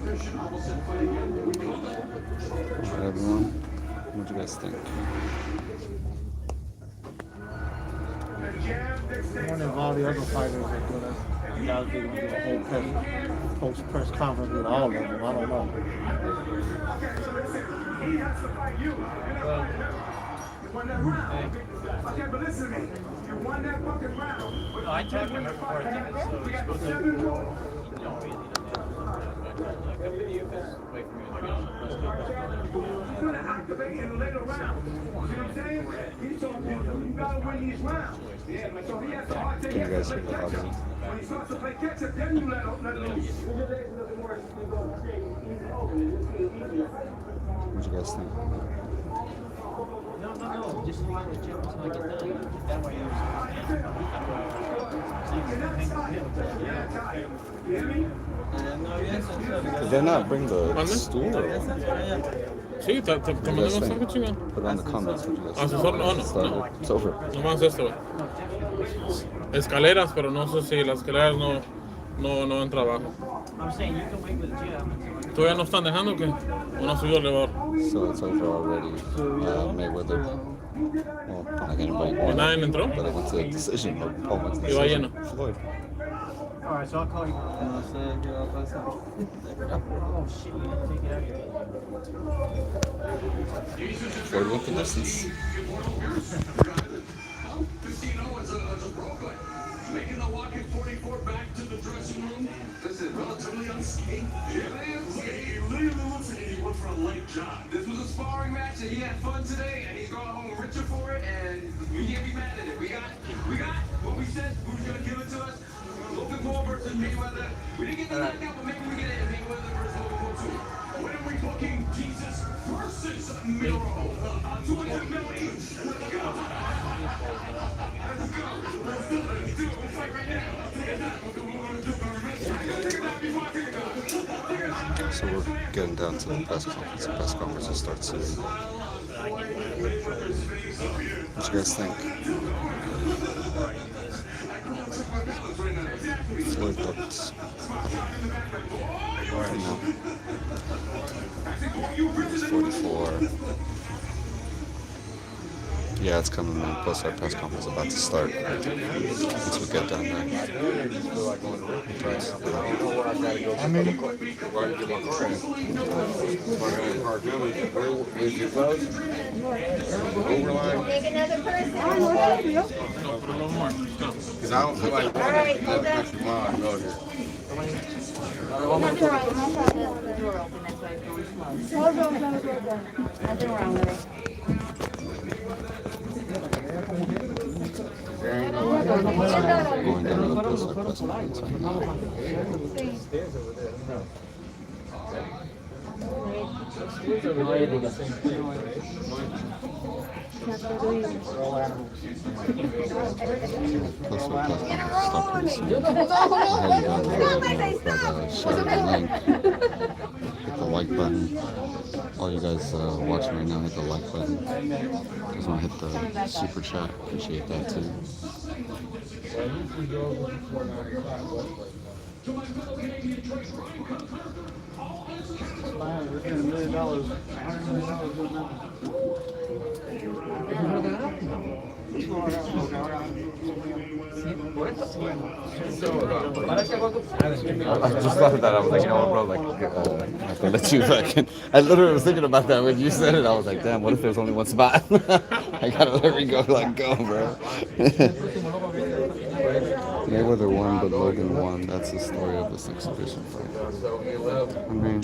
Alright, everyone. What do you guys think? I wonder if all the other fighters are gonna now they're gonna do a whole post-press conference with all of them. I don't know. I talked to him before. I think it's supposed to be, wait for me to get on the press conference. He's gonna activate in the later rounds. You know what I'm saying? He told me you gotta win these rounds. Yeah, so he has to hard take Can you guys hear the audio? When he starts to play catch up, then you let loose. What do you guys think? No. Just wait to check until I get done. That way Did they not bring the stool or what? Sí, te mandamos algo chingón. Put it on the comments. What do you guys think? Asesor, no. It's over. Nomás esto, güey. Escaleras, pero no sé si las escaleras no en trabajo. ¿Todavía no están dejando que no subió el elevador? So it's over already. Mayweather. Well, not anybody won. ¿Nadie entró? But it went to a decision. Paul went to Iba decision. lleno. Floyd. All right, so I'll call you. Floyd went the distance. Making the walk in 44 back to the dressing room. This is relatively unscathed. He went for a light job. This was a sparring match and he had fun today and he's going home richer for it and we can't be mad at it. We got what we said we were going to give it to us. Logan Paul versus Mayweather. We didn't get the knockout, but maybe we get it. Mayweather versus Logan Paul too. When are we booking Jesus versus Miro? 200 million. Let's go. Let's do it. We'll fight right now. So we're getting down to the press conference. The press conference will start soon. What do you guys think? Floyd looked no. 44. Yeah, it's coming in. Plus, our press conference is about to start. Once we get down there. I mean, Take another person. Put a little more. Because I don't feel like that's mine go here. Nothing wrong. I'm not having the door open. That's why it's going slow. Nothing wrong with it. Going down to the press conference right now. Plus, our press conference start pretty soon. I had you down there, but share the link. Hit the like button. All you guys watching right now, hit the like button. Just want to hit the super chat. Appreciate that too. $100 million doing I just thought of that. I was like, you know what, bro? Like, I have to let you fucking. I literally was thinking about that when you said it. I was like, damn, what if there's only one spot? I gotta let me go, like, go, bro. Mayweather won, but Logan won. That's the story of this exhibition fight. I mean,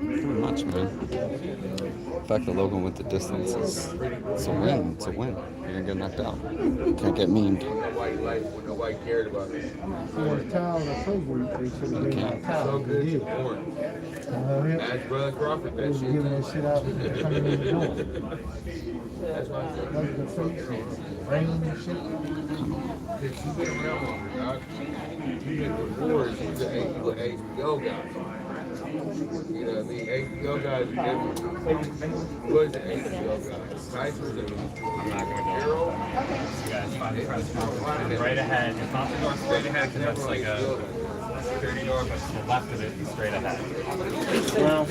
pretty much, man. The fact that Logan went the distance is it's a win. It's a win. You're gonna get knocked out. Can't get memed. Nobody cared about it. You can't. So good. Ask Brother Crawford that shit. giving that shit out and coming in the door. That's why I said, The face, rain and shit. you've been around longer, dog. You've been with wars. He's an HBO guy. You know what I mean? HBO guys are different. He was an HBO guy. Tyson's a hero. Right ahead. It's not the door straight ahead because that's like a I-30 north, to the left of it, and straight ahead. Well,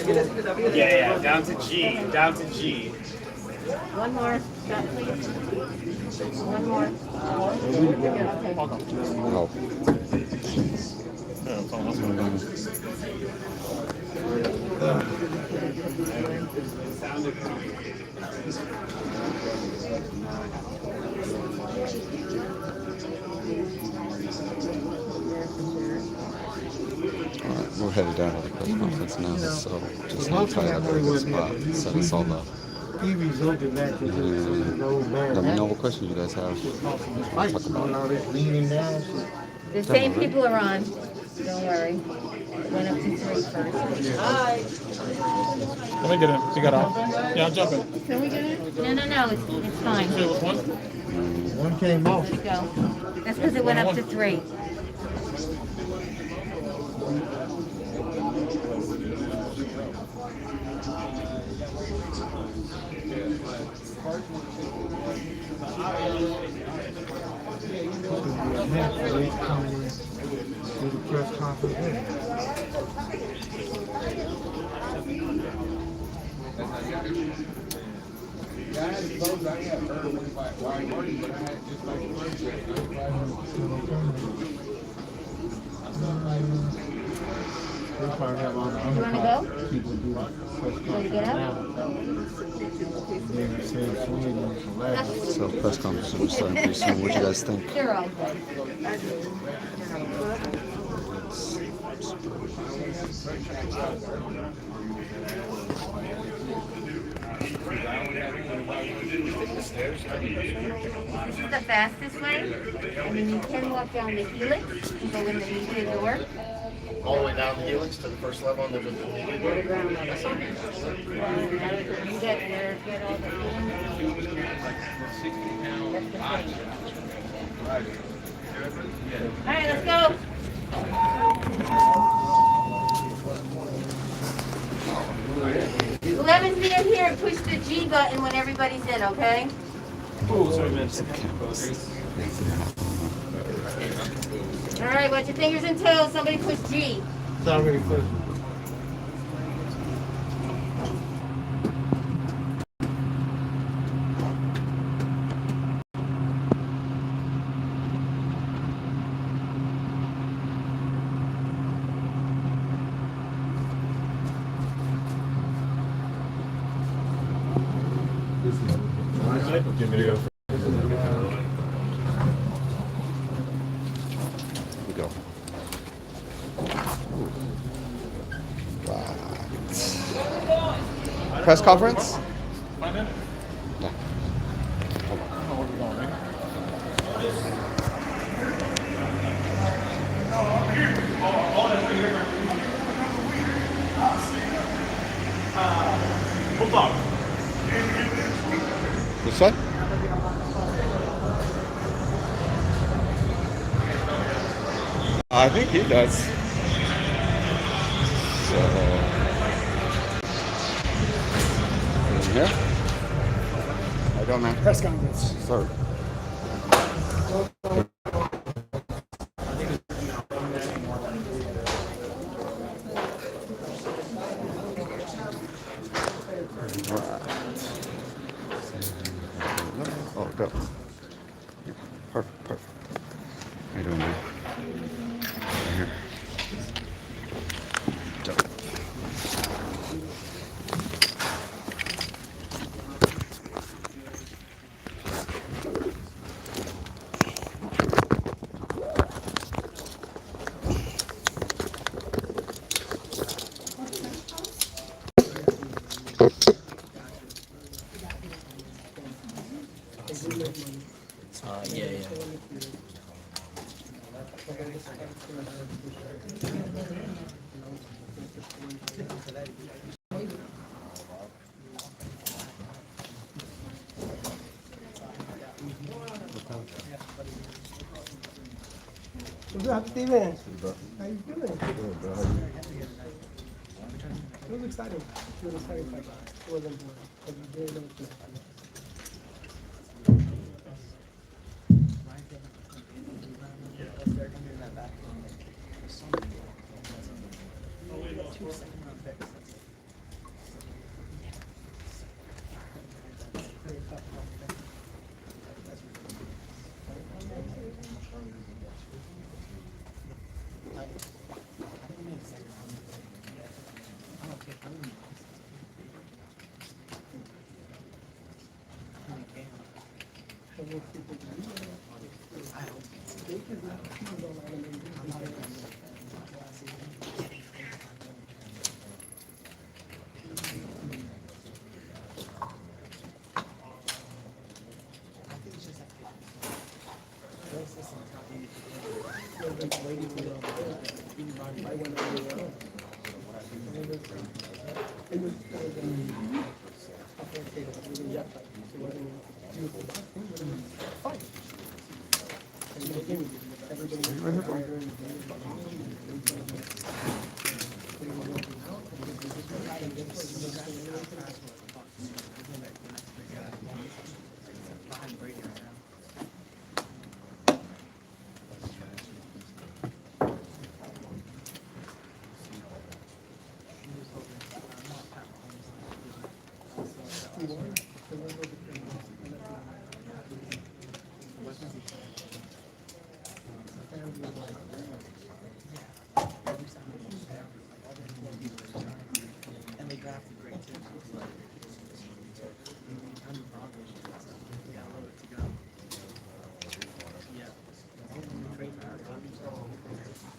Yeah, down to G, down to G. One more. Stop, please. One more. Oh. Yeah, it's almost like that. Alright, we're headed down to the press conference now, so just hang tight up there at the spot. Set us all up. he resorted back to just And those bad let me know habits. what questions you guys have. Fight, doing all this leaning down shit. The same people are on. Don't worry. Went up to 3 first. Let me get in. You got out? Yeah, I'll jump in. Can we get in? No. It's fine. See which one? One came off. Let's go. That's because it went up to 3. To the press conference. I had clothes I had heard of one by wide money, but I had just like They probably have all the You wanna undercard go? people do the press Want to get conference up? now. They say Floyd was the last. So press conference will be starting pretty soon. What do you guys think? They're all good. This is the fastest way. I mean, you can walk down the helix and go in the media door. All the way down the helix to the first level and then the The ground level. You get all the All right, let's go. Whoever's near here, push the G button when everybody's in, okay? All right, watch your fingers and toes. Somebody push G. It's already pushed. Give me to go. Here we go. Right. Press conference? Find it? Yeah. Hold on. I don't know where we're going, man. This way? I think he does. So, in here? I don't know. Press conference. Sir. Oh, go. Perfect, perfect. How you doing, man? Right here. Dope. What's up, Steven? How you doing? It was exciting. It was exciting fight. It wasn't boring. But you did know what you had. 2 second-round picks. Very tough competition.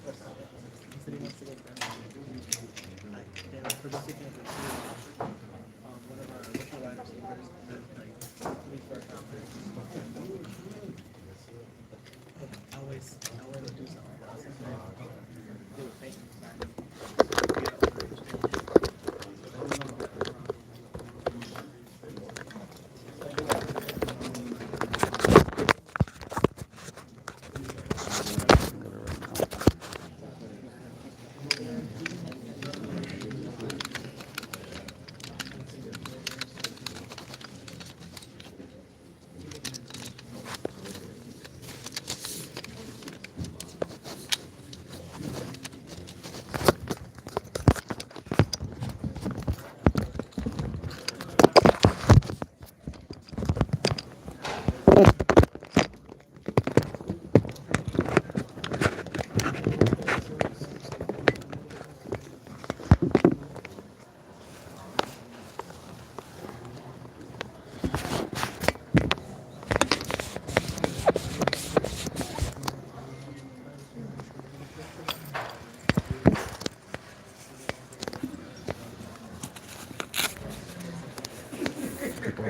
That's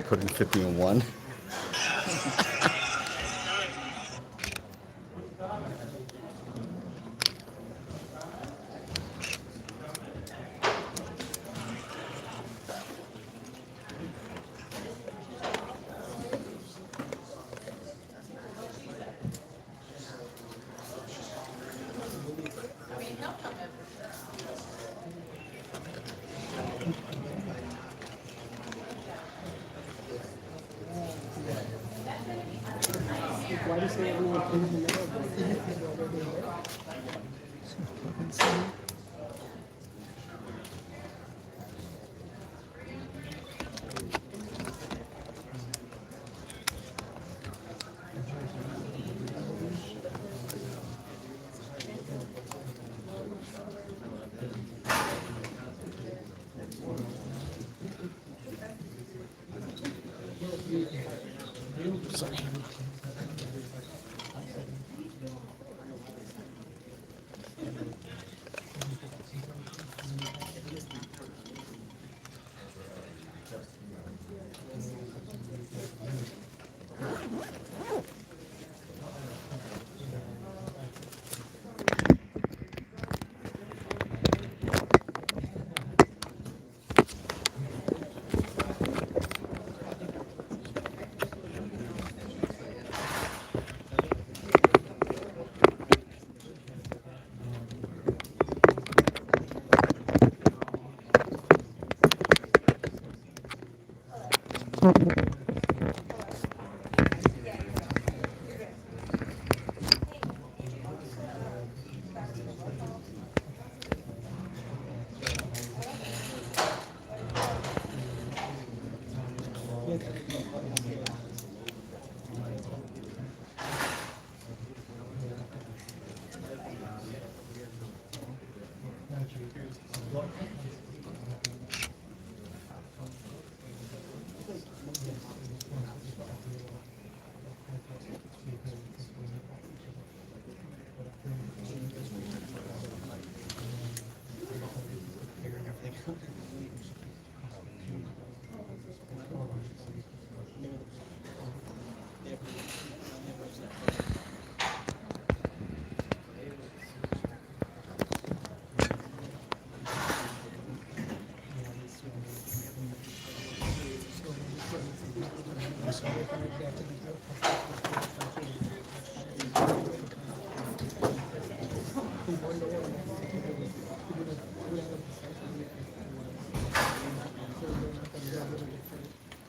Putting 50 in one. Why do you say everyone plays in the middle?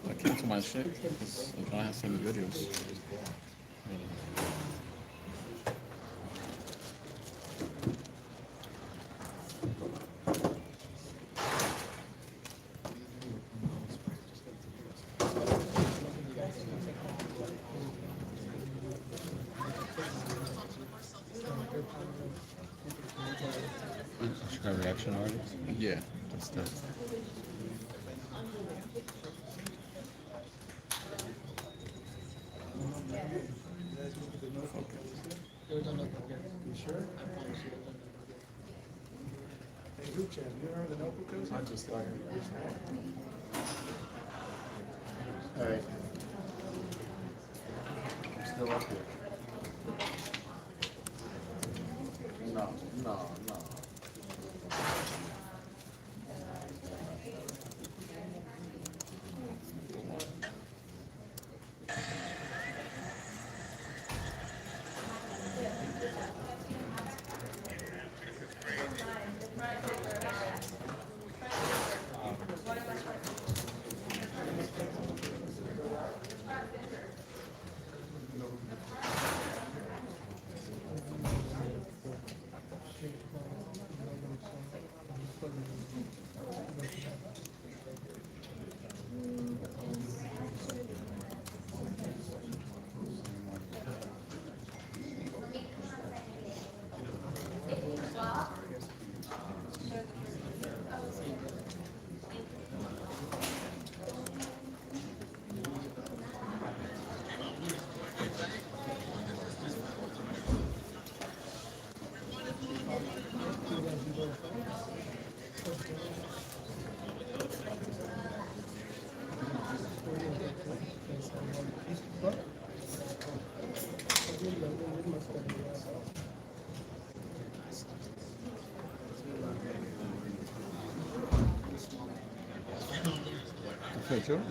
I cancel my shit because I don't have so many videos. Should I reaction already? Yeah. That's the. All right. I'm still up here. No. Okay, Joe.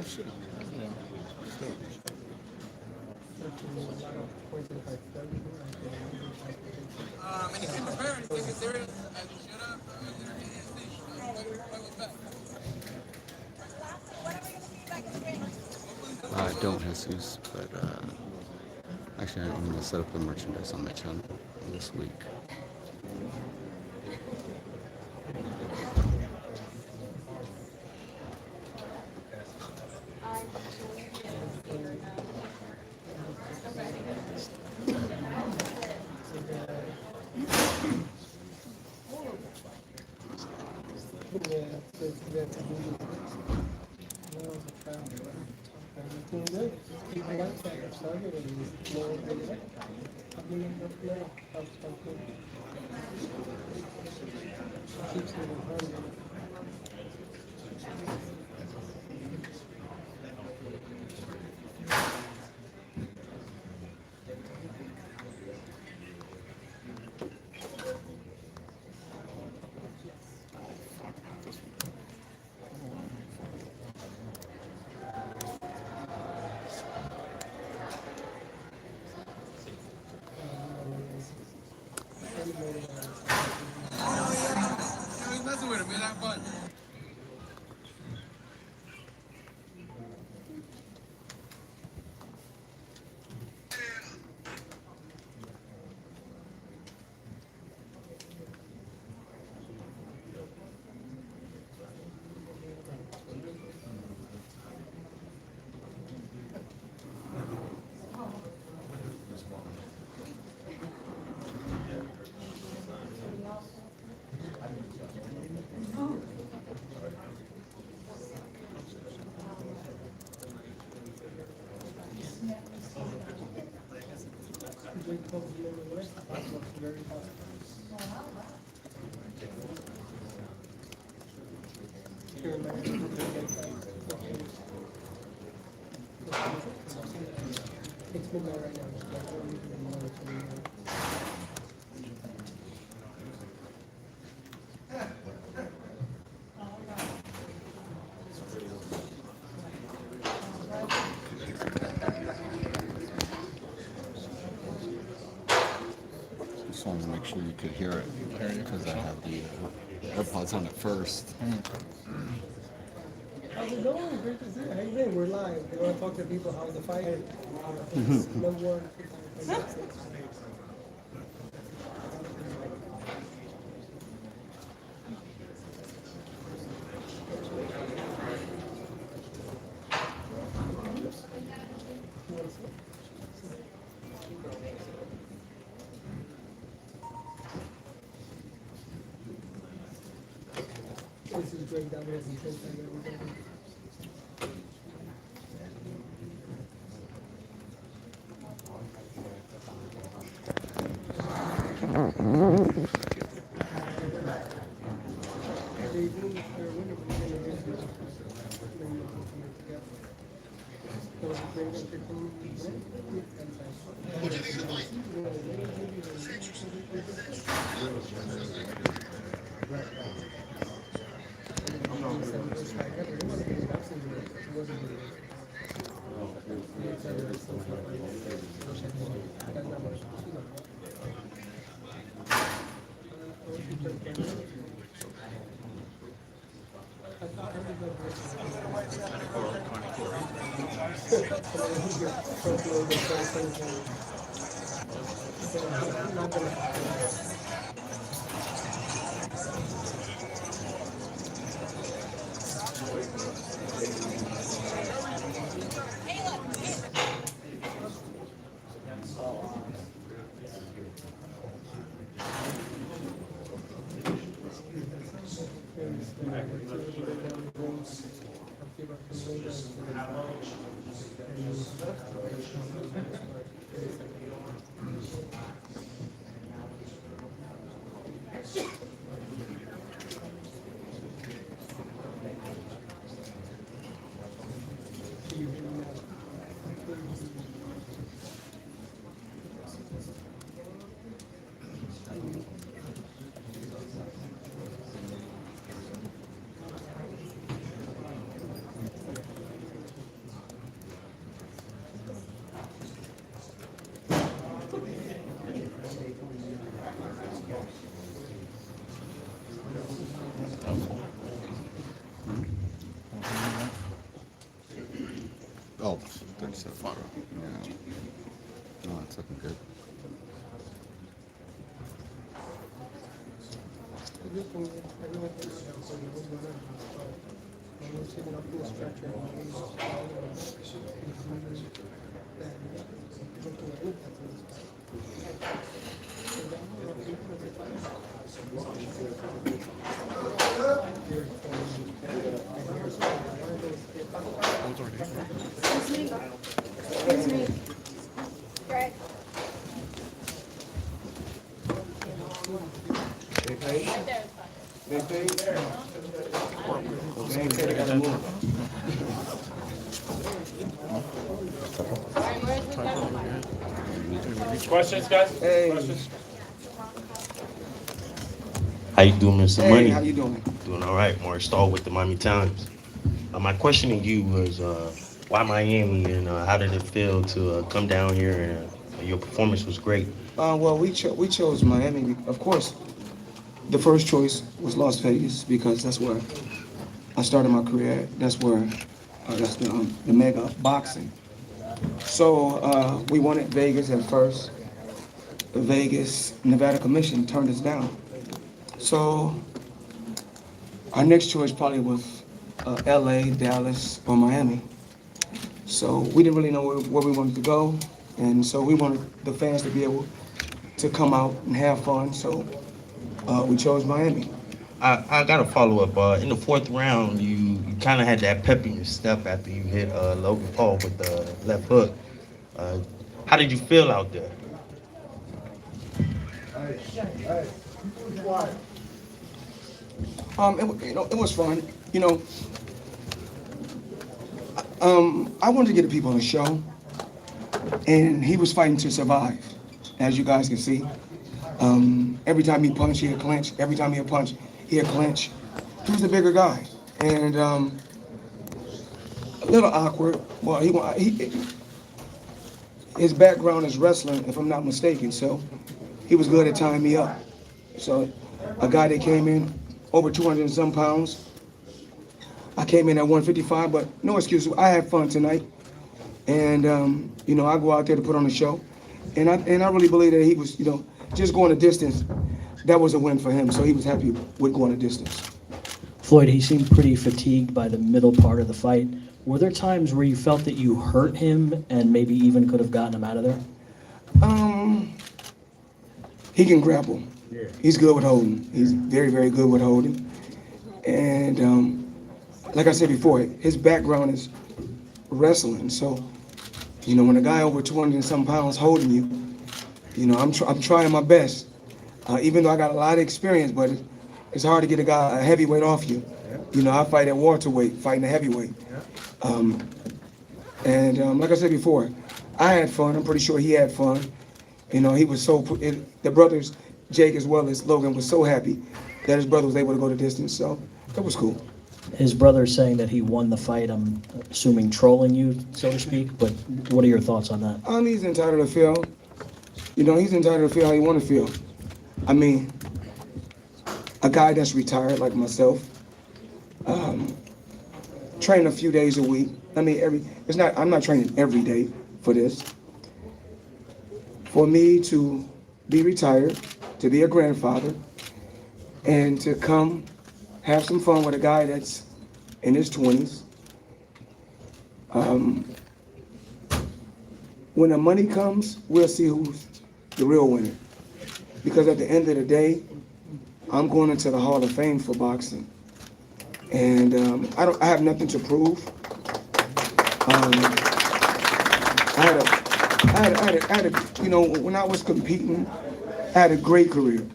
I don't, Jesus, but actually, I'm going to set up the merchandise on my channel this week. here in Miami. It's midnight right now. Just wanted to make sure you could hear it because I have the AirPods on at first. How's it going? Great to see you. How you been? We're live. You want to talk to people? How's the fight? Number one. This is great. That was intense. Oh, 37. Yeah. No, it's looking good. Questions, guys? Questions? How you doing, Mr. Hey, Money? how you doing? Doing all right. Mark Stahl with the Miami Times. My question to you was why Miami and how did it feel to come down here and your performance was great. Well, we chose Miami. Of course, the first choice was Las Vegas because that's where I started my career. That's where that's the mega boxing. So we wanted Vegas at first. The Vegas Nevada Commission turned us down. So our next choice probably was LA, Dallas, or Miami. So we didn't really know where we wanted to go. And so we wanted the fans to be able to come out and have fun. So we chose Miami. I got to follow up. In the fourth round, you kind of had that pep in your step after you hit Logan Paul with the left hook. How did you feel out there? It was fun. I wanted to get the people on the show, and he was fighting to survive, as you guys can see. Every time he punched, he'd clinch. Every time he'd punch, he'd clinch. He was the bigger guy, and a little awkward. Well, his background is wrestling, if I'm not mistaken, so he was good at tying me up. So a guy that came in over 200 and some pounds. I came in at 155, but no excuses. I had fun tonight, and I go out there to put on a show, and I really believe that he was, just going a distance. That was a win for him, so he was happy with going a distance. Floyd, he seemed pretty fatigued by the middle part of the fight. Were there times where you felt that you hurt him and maybe even could have gotten him out of there? He can grapple. Yeah. He's good with holding. He's very, very good with holding. And like I said before, his background is wrestling. So, when a guy over 200 and some pounds holding you, I'm trying my best. Even though I got a lot of experience, but it's hard to get a heavyweight off you. I fight at welterweight, fighting a heavyweight. Like I said before, I had fun. I'm pretty sure he had fun. He was the brothers, Jake as well as Logan, was so happy that his brother was able to go the distance. So it was cool. His brother saying that he won the fight, I'm assuming trolling you, so to speak, but what are your thoughts on that? He's entitled to feel. He's entitled to feel how he want to feel. A guy that's retired like myself, train a few days a week. I'm not training every day for this. For me to be retired, to be a grandfather, and to come have some fun with a guy that's in his 20s. When the money comes, we'll see who's the real winner. Because at the end of the day, I'm going into the Hall of Fame for boxing. And I have nothing to prove. When I was competing, I had a great career.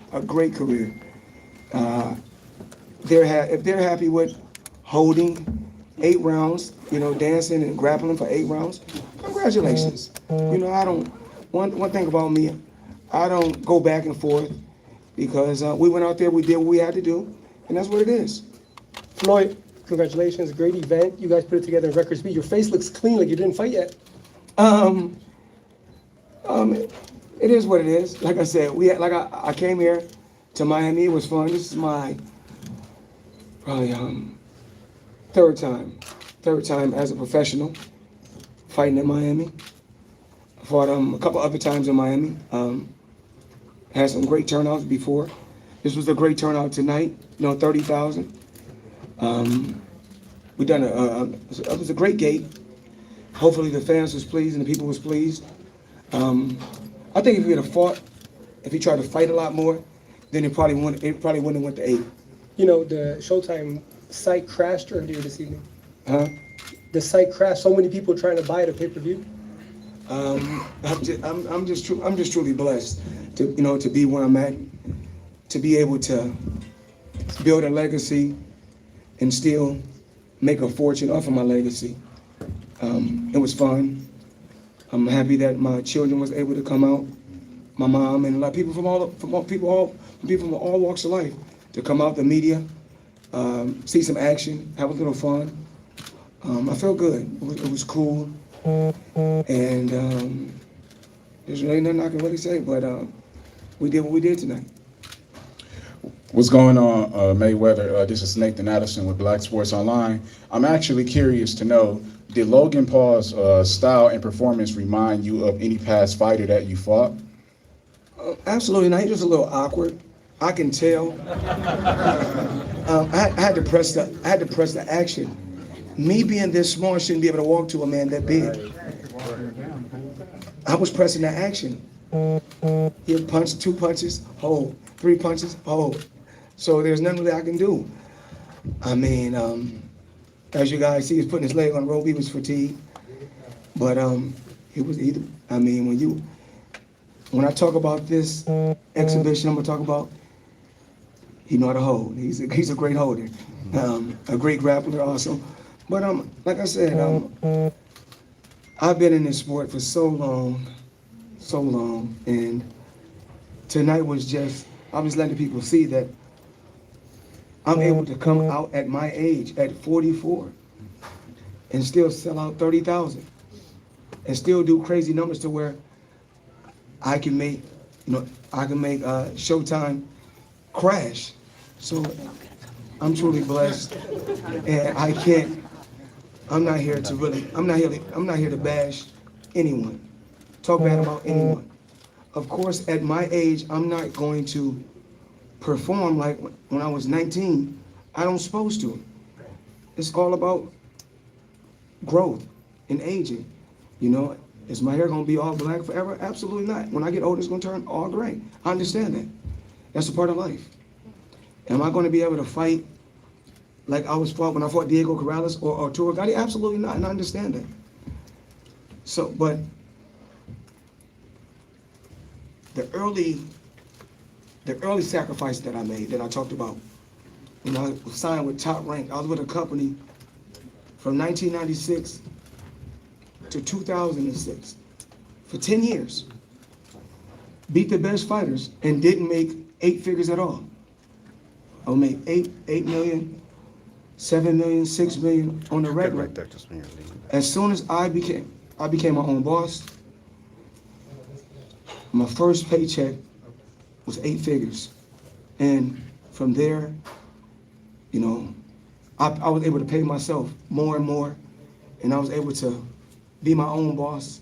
If they're happy with holding 8 rounds, dancing and grappling for 8 rounds, congratulations. One thing about me, I don't go back and forth because we went out there, we did what we had to do, and that's what it is. Floyd, congratulations, great event. You guys put it together in record speed. Your face looks clean, like you didn't fight yet. It is what it is. Like I said, I came here to Miami. It was fun. This is my probably third time as a professional fighting in Miami. I fought a couple other times in Miami. Had some great turnouts before. This was a great turnout tonight. 30,000. We done it was a great gate. Hopefully the fans was pleased and the people was pleased. I think if he had fought, if he tried to fight a lot more, then it probably wouldn't have went to 8. The Showtime site crashed earlier this evening. Huh? The site crashed. So many people trying to buy it a pay-per-view. I'm just truly blessed to be where I'm at, to be able to build a legacy and still make a fortune off of my legacy. It was fun. I'm happy that my children was able to come out. My mom and a lot of people from all walks of life to come out, the media, see some action, have a little fun. I felt good. It was cool, and there's really nothing I can really say. But we did what we did tonight. What's going on, Mayweather? This is Nathan Addison with Black Sports Online. I'm actually curious to know, did Logan Paul's style and performance remind you of any past fighter that you fought? Absolutely not. He was a little awkward. I can tell. I had to press the action. Me being this small, I shouldn't be able to walk to a man that big. I was pressing the action. He'll punch 2 punches, hold. 3 punches, hold. So there's nothing really I can do. As you guys see, he's putting his leg on the rope. He was fatigued, but when I talk about this exhibition, I'm gonna talk about He know how to hold. He's a great holder, a great grappler also. But like I said, I've been in this sport for so long, and tonight was just, I was letting people see that I'm able to come out at my age, at 44, and still sell out 30,000, and still do crazy numbers to where I can make, Showtime crash. So I'm truly blessed, and I'm not here to bash anyone, talk bad about anyone. Of course, at my age, I'm not going to perform like when I was 19. I don't supposed to. It's all about growth and aging. Is my hair gonna be all black forever? Absolutely not. When I get older, it's gonna turn all gray. I understand that. That's a part of life. Am I gonna be able to fight like I was fought when I fought Diego Corrales or Arturo Gatti? Absolutely not, and I understand that. So, but the early sacrifice that I made, that I talked about, I was signed with Top Rank. I was with a company from 1996 to 2006 for 10 years. Beat the best fighters and didn't make 8 figures at all. I would make 8 million, 7 million, 6 million on the regular. As soon as I became my own boss, my first paycheck was 8 figures. And from there, I was able to pay myself more and more, and I was able to be my own boss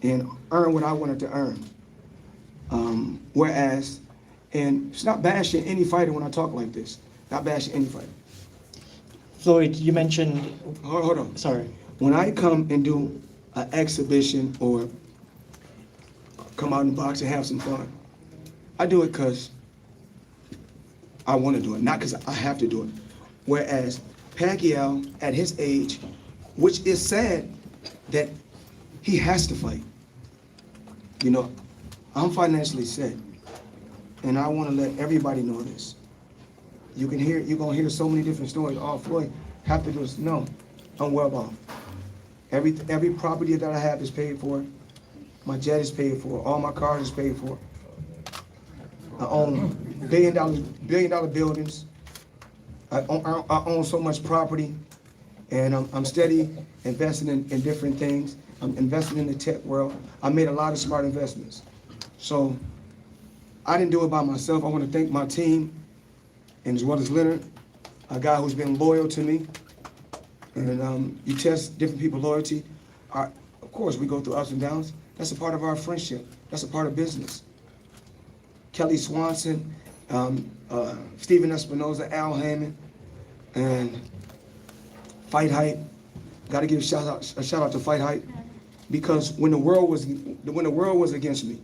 and earn what I wanted to earn. Whereas, and it's not bashing any fighter when I talk like this, not bashing any fighter. Floyd, you mentioned... Hold on. Sorry. When I come and do an exhibition or come out and box and have some fun, I do it because I want to do it, not because I have to do it. Whereas Pacquiao, at his age, which is sad that he has to fight. I'm financially set, and I want to let everybody know this. You're gonna hear so many different stories. Oh, Floyd have to do this. No, I'm well off. Every property that I have is paid for. My jet is paid for. All my cars is paid for. I own billion dollar buildings. I own so much property, and I'm steady investing in different things. I'm investing in the tech world. I made a lot of smart investments. So I didn't do it by myself. I want to thank my team, and as well as Leonard, a guy who's been loyal to me. And you test different people's loyalty. Of course, we go through ups and downs. That's a part of our friendship. That's a part of business. Kelly Swanson, Steven Espinoza, Al Hammond, and Fight Hype. Got to give a shout out to Fight Hype, because when the world was against me,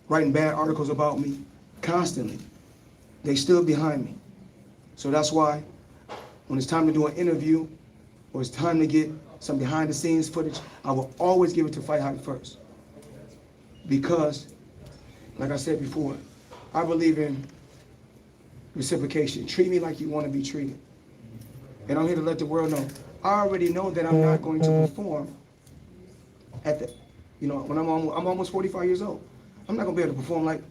writing bad articles about me constantly, they stood behind me. So that's why when it's time to do an interview or it's time to get some behind the scenes footage, I will always give it to Fight Hype first. Because, like I said before, I believe in reciprocation. Treat me like you want to be treated. And I'm here to let the world know. I already know that I'm not going to perform at the, when I'm almost 45 years old. I'm not going to be able to perform like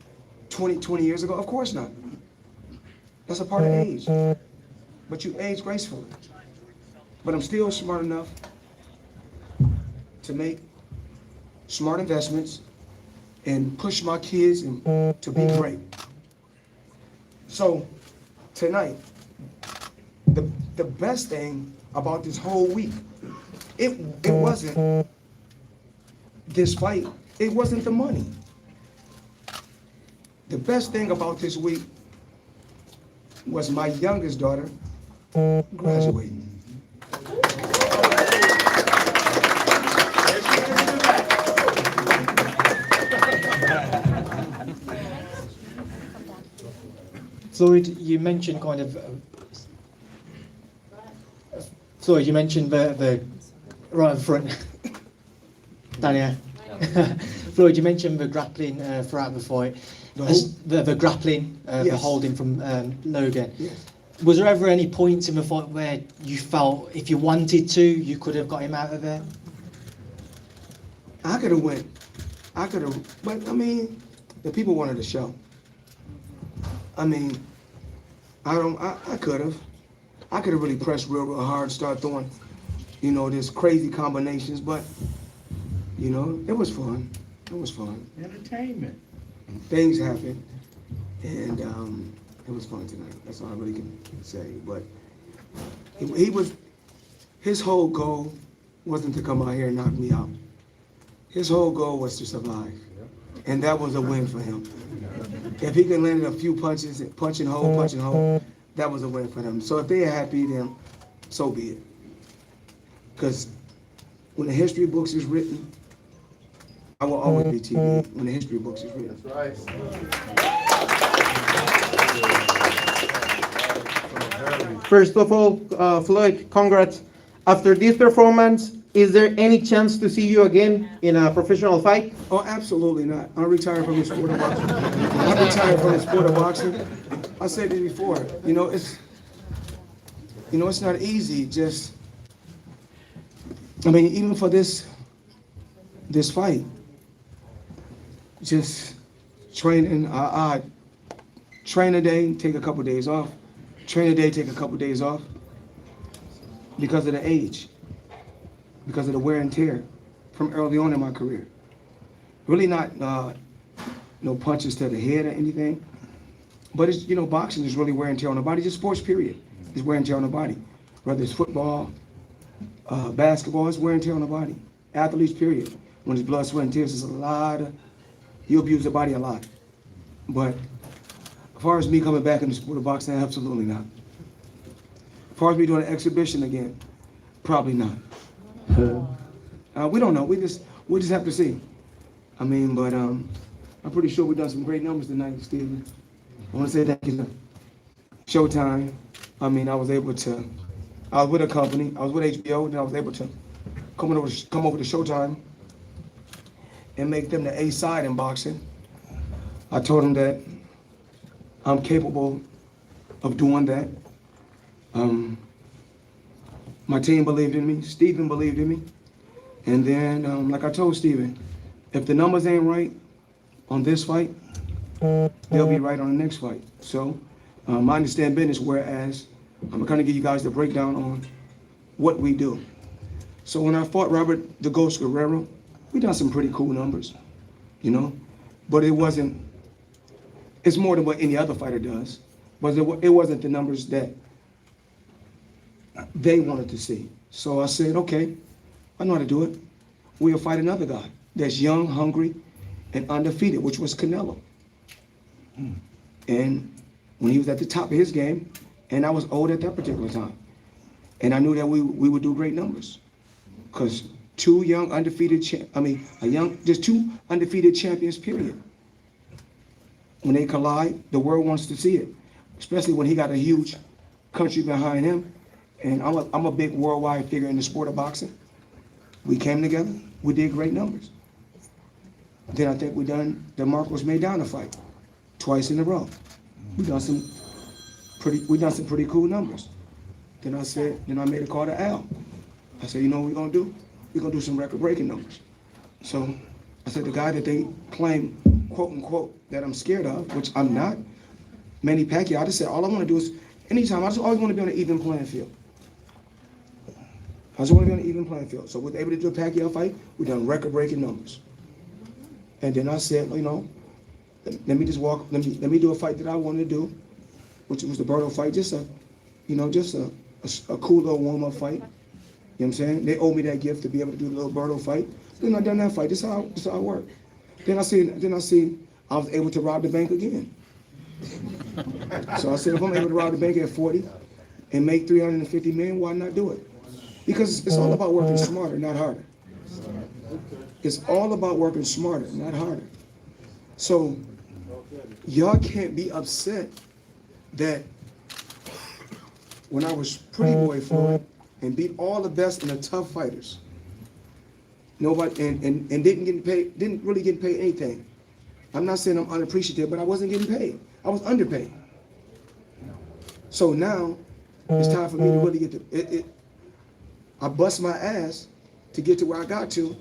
20 years ago. Of course not. That's a part of age. But you age gracefully. But I'm still smart enough to make smart investments and push my kids to be great. So tonight, the best thing about this whole week, it wasn't this fight, it wasn't the money. The best thing about this week was my youngest daughter graduating. Floyd, you mentioned Floyd, you mentioned the right in front. Daniel. Floyd, you mentioned the grappling throughout the fight. the grappling, the Yes. holding from Logan. Yes. Was there ever any points in the fight where you felt if you wanted to, you could have got him out of there? I could have went. I could have, but I mean, the people wanted a show. I mean, I could have. I could have really pressed real hard, start throwing, this crazy combinations, but, it was fun. It was fun. Entertainment. Things happened, and it was fun tonight. That's all I really can say. But his whole goal wasn't to come out here and knock me out. His whole goal was to survive, and that was a win for him. If he could land a few punches, punch and hold, that was a win for him. So if they are happy, then so be it. Because when the history books is written, I will always be TV when the history books is written. That's right. First of all, Floyd, congrats. After this performance, is there any chance to see you again in a professional fight? Oh, absolutely not. I'm retired from the sport of boxing. I'm retired from the sport of boxing. I said this before. It's not easy. Even for this fight, just training. I train a day, take a couple days off. Train a day, take a couple days off. Because of the age, because of the wear and tear from early on in my career. Really not no punches to the head or anything, but it's, boxing is really wear and tear on the body. Just sports, period. It's wear and tear on the body. Whether it's football, basketball, it's wear and tear on the body. Athletes, period. When it's blood, sweat, and tears, it's you abuse the body a lot. But as far as me coming back in the sport of boxing, absolutely not. As far as me doing an exhibition again, probably not. We don't know. We just have to see. But I'm pretty sure we've done some great numbers tonight, Steven. I want to say thank you to Showtime. I was with a company. I was with HBO, and I was able to come over to Showtime and make them the A side in boxing. I told them that I'm capable of doing that. My team believed in me. Steven believed in me. And then, like I told Steven, if the numbers ain't right on this fight, they'll be right on the next fight. So I understand business, whereas I'm going to give you guys the breakdown on what we do. So when I fought Robert the Ghost Guerrero, we done some pretty cool numbers, but it's more than what any other fighter does, but it wasn't the numbers that they wanted to see. So I said, okay, I know how to do it. We'll fight another guy that's young, hungry, and undefeated, which was Canelo. And when he was at the top of his game, and I was old at that particular time, and I knew that we would do great numbers, because two undefeated champions, period. When they collide, the world wants to see it, especially when he got a huge country behind him. And I'm a big worldwide figure in the sport of boxing. We came together, we did great numbers. Then I think we done the Marcos Maidana fight twice in a row. We done some pretty cool numbers. Then I made a call to Al. I said, you know what we're gonna do? We're gonna do some record-breaking numbers. So I said, the guy that they claim, quote unquote, that I'm scared of, which I'm not, Manny Pacquiao, I just said, all I wanna do is, anytime, I just always wanna be on an even playing field. I just want to be on an even playing field. So we're able to do a Pacquiao fight. We done record-breaking numbers. And then I said, let me do a fight that I wanted to do, which was the Berto fight. Just a cool little warm-up fight. You know what I'm saying? They owe me that gift to be able to do the little Berto fight. Then I done that fight. This is how it worked. Then I see I was able to rob the bank again. So I said, if I'm able to rob the bank at 40 and make $350 million, why not do it? Because it's all about working smarter, not harder. It's all about working smarter, not harder. So y'all can't be upset that when I was Pretty Boy Floyd and beat all the best and the tough fighters, nobody and didn't really get paid anything. I'm not saying I'm unappreciative, but I wasn't getting paid. I was underpaid. So now it's time for me to really get to I bust my ass to get to where I got to.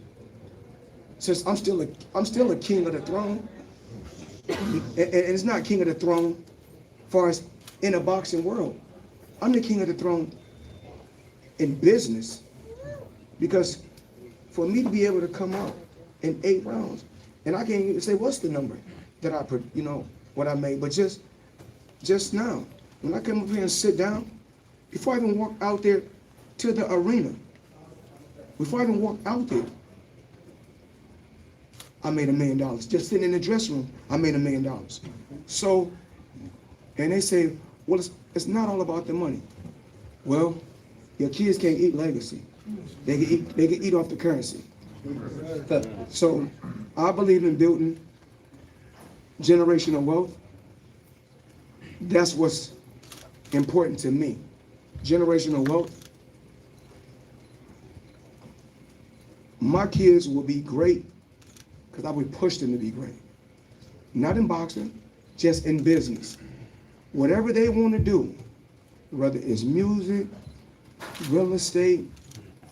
Since I'm still a king of the throne, and it's not king of the throne as far as in a boxing world. I'm the king of the throne in business, because for me to be able to come out in 8 rounds, and I can't even say what's the number that I put, what I made, but just now, when I come up here and sit down, before I even walk out there to the arena, before I even walk out there, I made $1 million. Just sitting in the dressing room, I made $1 million. So, and they say, well, it's not all about the money. Well, your kids can't eat legacy. They can eat off the currency. So, I believe in building generational wealth. That's what's important to me. Generational wealth. My kids will be great because I would push them to be great. Not in boxing, just in business. Whatever they want to do, whether it's music, real estate,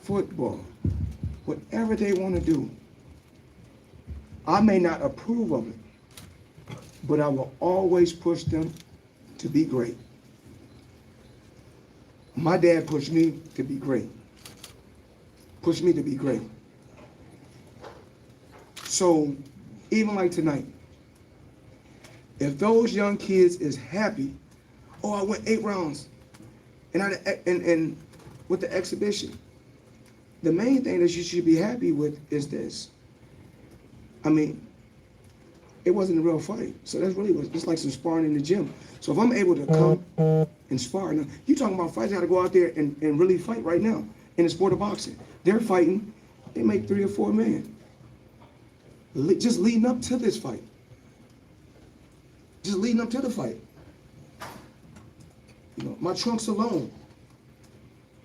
football, whatever they want to do, I may not approve of it, but I will always push them to be great. My dad pushed me to be great. Pushed me to be great. So, even like tonight, if those young kids is happy, oh, I went 8 rounds, and with the exhibition, the main thing that you should be happy with is this. I mean, it wasn't a real fight, so that's really just like some sparring in the gym. So if I'm able to come and spar, now, you talking about fights that got to go out there and really fight right now in the sport of boxing. They're fighting, they make $3 or $4 million. Just leading up to this fight. Just leading up to the fight. My trunks alone.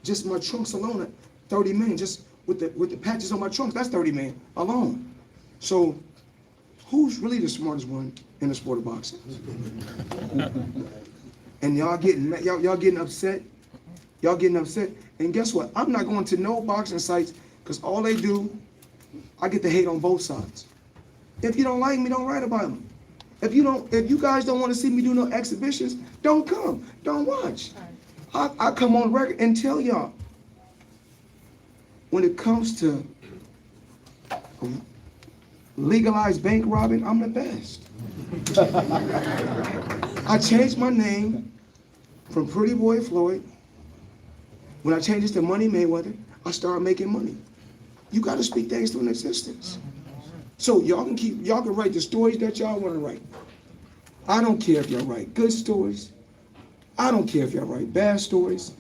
Just my trunks alone at 30 million. Just with the patches on my trunks, that's 30 million alone. So who's really the smartest one in the sport of boxing? And y'all getting upset. Y'all getting upset. And guess what? I'm not going to no boxing sites because all they do, I get to hate on both sides. If you don't like me, don't write about them. If you guys don't want to see me do no exhibitions, don't come. Don't watch. I come on record and tell y'all, when it comes to legalized bank robbing, I'm the best. I changed my name from Pretty Boy Floyd. When I changed it to Money Mayweather, I started making money. You got to speak things into existence. So y'all can write the stories that y'all want to write. I don't care if y'all write good stories. I don't care if y'all write bad stories.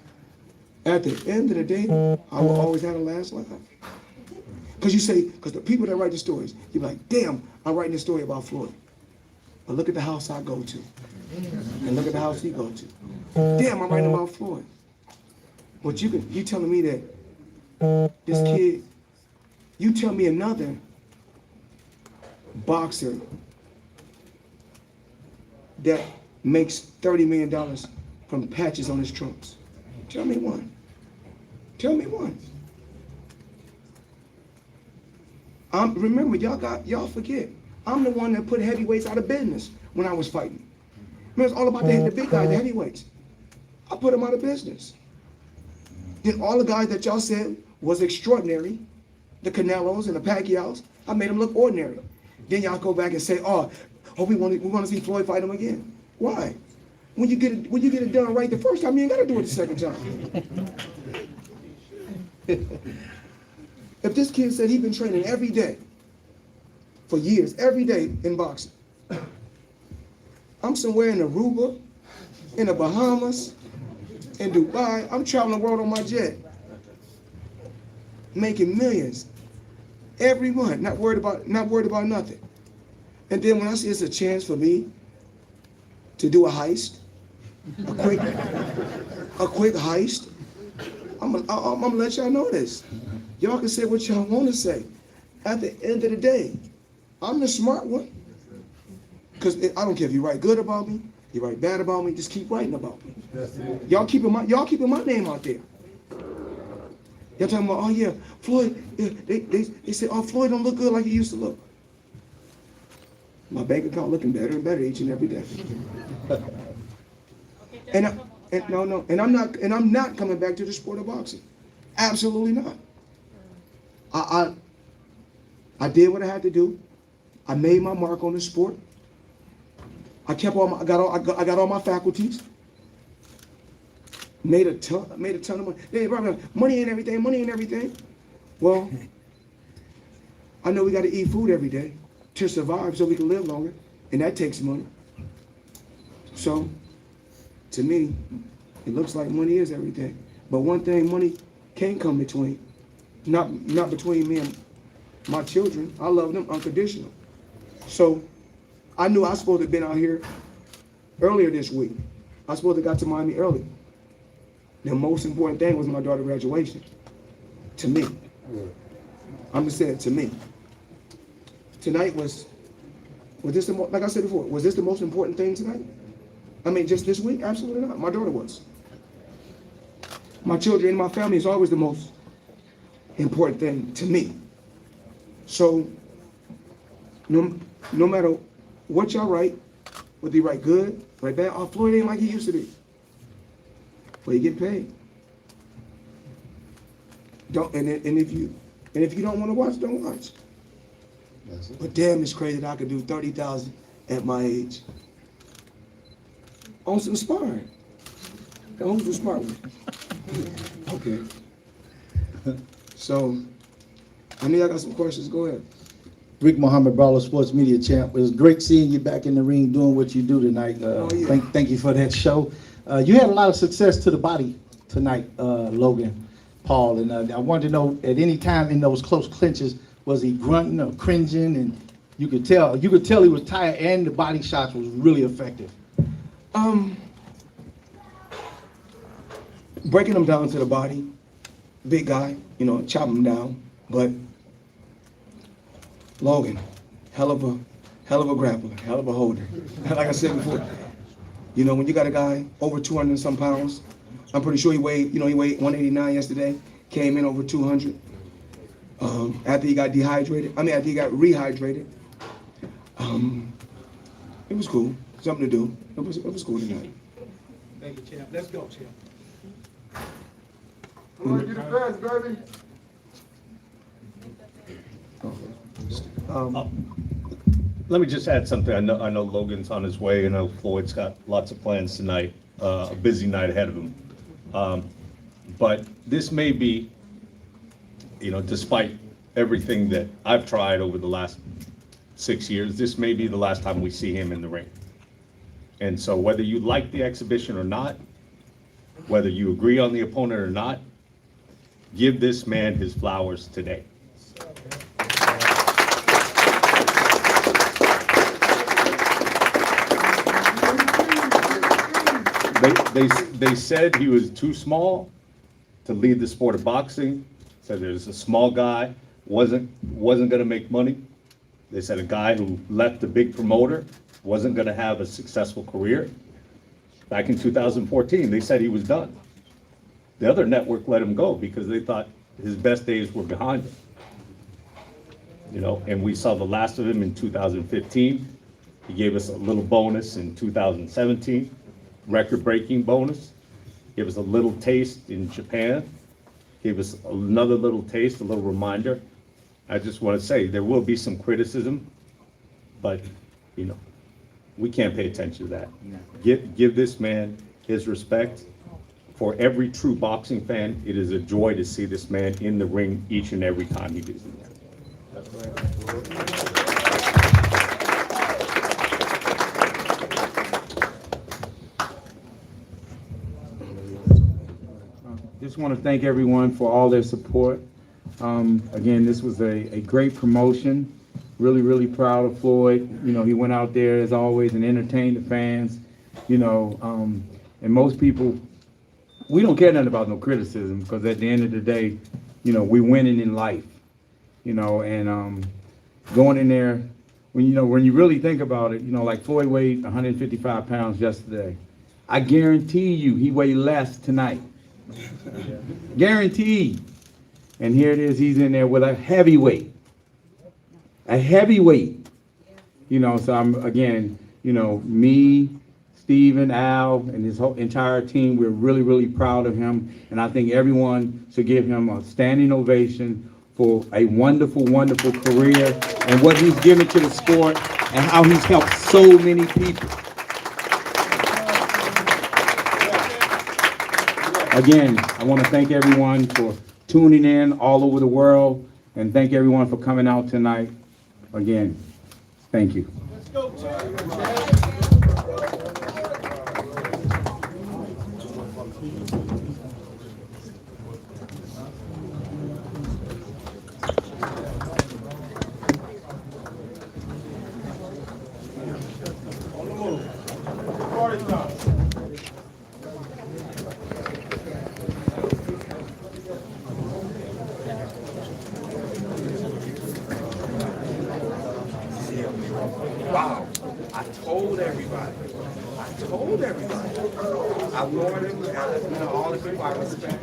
At the end of the day, I will always have the last laugh. Because the people that write the stories, you're like, damn, I'm writing a story about Floyd. But look at the house I go to. And look at the house he go to. Damn, I'm writing about Floyd. But you telling me that this kid, you tell me another boxer that makes $30 million from patches on his trunks. Tell me one. Tell me one. Remember, y'all forget. I'm the one that put heavyweights out of business when I was fighting. Remember, it's all about the big guys, the heavyweights. I put them out of business. Then all the guys that y'all said was extraordinary, the Canelos and the Pacquiaos, I made them look ordinary. Then y'all go back and say, oh, we want to see Floyd fight him again. Why? When you get it done right the first time, you ain't got to do it the second time. If this kid said he's been training every day for years, every day in boxing, I'm somewhere in Aruba, in the Bahamas, in Dubai. I'm traveling the world on my jet, making millions every month, not worried about nothing. And then when I see it's a chance for me to do a heist, a quick heist, I'm gonna let y'all know this. Y'all can say what y'all want to say. At the end of the day, I'm the smart one. Because I don't care if you write good about me, you write bad about me, just keep writing about me. Y'all keeping my name out there. Y'all talking about, oh yeah, Floyd, yeah, they said, oh, Floyd don't look good like he used to look. My bank account looking better and better each and every day. And I'm not coming back to the sport of boxing. Absolutely not. I did what I had to do. I made my mark on the sport. I got all my faculties. Made a ton of money. Hey, brother, money ain't everything. Well, I know we got to eat food every day to survive so we can live longer, and that takes money. So, to me, it looks like money is everything. But one thing money can't come between, not between me and my children. I love them unconditional. So, I knew I was supposed to have been out here earlier this week. I was supposed to have got to Miami early. The most important thing was my daughter's graduation. To me. I'm just saying, to me. Tonight was this the like I said before, was this the most important thing tonight? I mean, just this week? Absolutely not. My daughter was. My children and my family is always the most important thing to me. So, no matter what y'all write, whether you write good, write bad, oh, Floyd ain't like he used to be. Well, you get paid. And if you don't want to watch, don't watch. But damn, it's crazy that I could do 30,000 at my age. On some sparring. Who's the smart one? Okay. So, I know y'all got some questions. Go ahead. Rick Muhammad, Brawler Sports Media Champ. It was great seeing you back in the ring doing what you do tonight. Thank you for that show. You had a lot of success to the body tonight, Logan Paul, and I wanted to know, at any time in those close clinches, was he grunting or cringing? And you could tell he was tired, and the body shots was really effective. Breaking him down to the body, big guy, chop him down, but Logan, hell of a grappler, hell of a holder. Like I said before, when you got a guy over 200 and some pounds, I'm pretty sure he weighed 189 yesterday, came in over 200. After he got after he got rehydrated. It was cool, something to do. It was cool tonight. Thank you, champ. Let's go, champ. Floyd, you the best, baby. Let me just add something. I know Logan's on his way. I know Floyd's got lots of plans tonight, a busy night ahead of him. But this may be, despite everything that I've tried over the last 6 years, this may be the last time we see him in the ring. And so whether you like the exhibition or not, whether you agree on the opponent or not, give this man his flowers today. They said he was too small to lead the sport of boxing. Said there's a small guy, wasn't going to make money. They said a guy who left a big promoter wasn't going to have a successful career. Back in 2014, they said he was done. The other network let him go because they thought his best days were behind him. And we saw the last of him in 2015. He gave us a little bonus in 2017. Record-breaking bonus. Gave us a little taste in Japan. Gave us another little taste, a little reminder. I just want to say there will be some criticism, but we can't pay attention to that. Give this man his respect. For every true boxing fan, it is a joy to see this man in the ring each and every time he is in there. Just want to thank everyone for all their support. Again, this was a great promotion. Really, really proud of Floyd. He went out there as always and entertained the fans. And most people, we don't care nothing about no criticism because at the end of the day, we're winning in life. And going in there when you really think about it, like Floyd weighed 155 pounds yesterday. I guarantee you he weighed less tonight. Guaranteed. And here it is, he's in there with a heavyweight. A heavyweight. So I'm, again, me, Steven, Al, and his whole entire team, we're really, really proud of him. And I think everyone should give him a standing ovation for a wonderful, wonderful career and what he's given to the sport and how he's helped so many people. Again, I want to thank everyone for tuning in all over the world, and thank everyone for coming out tonight. Again, thank you. Wow, I told everybody. I warned him, all the people I respect,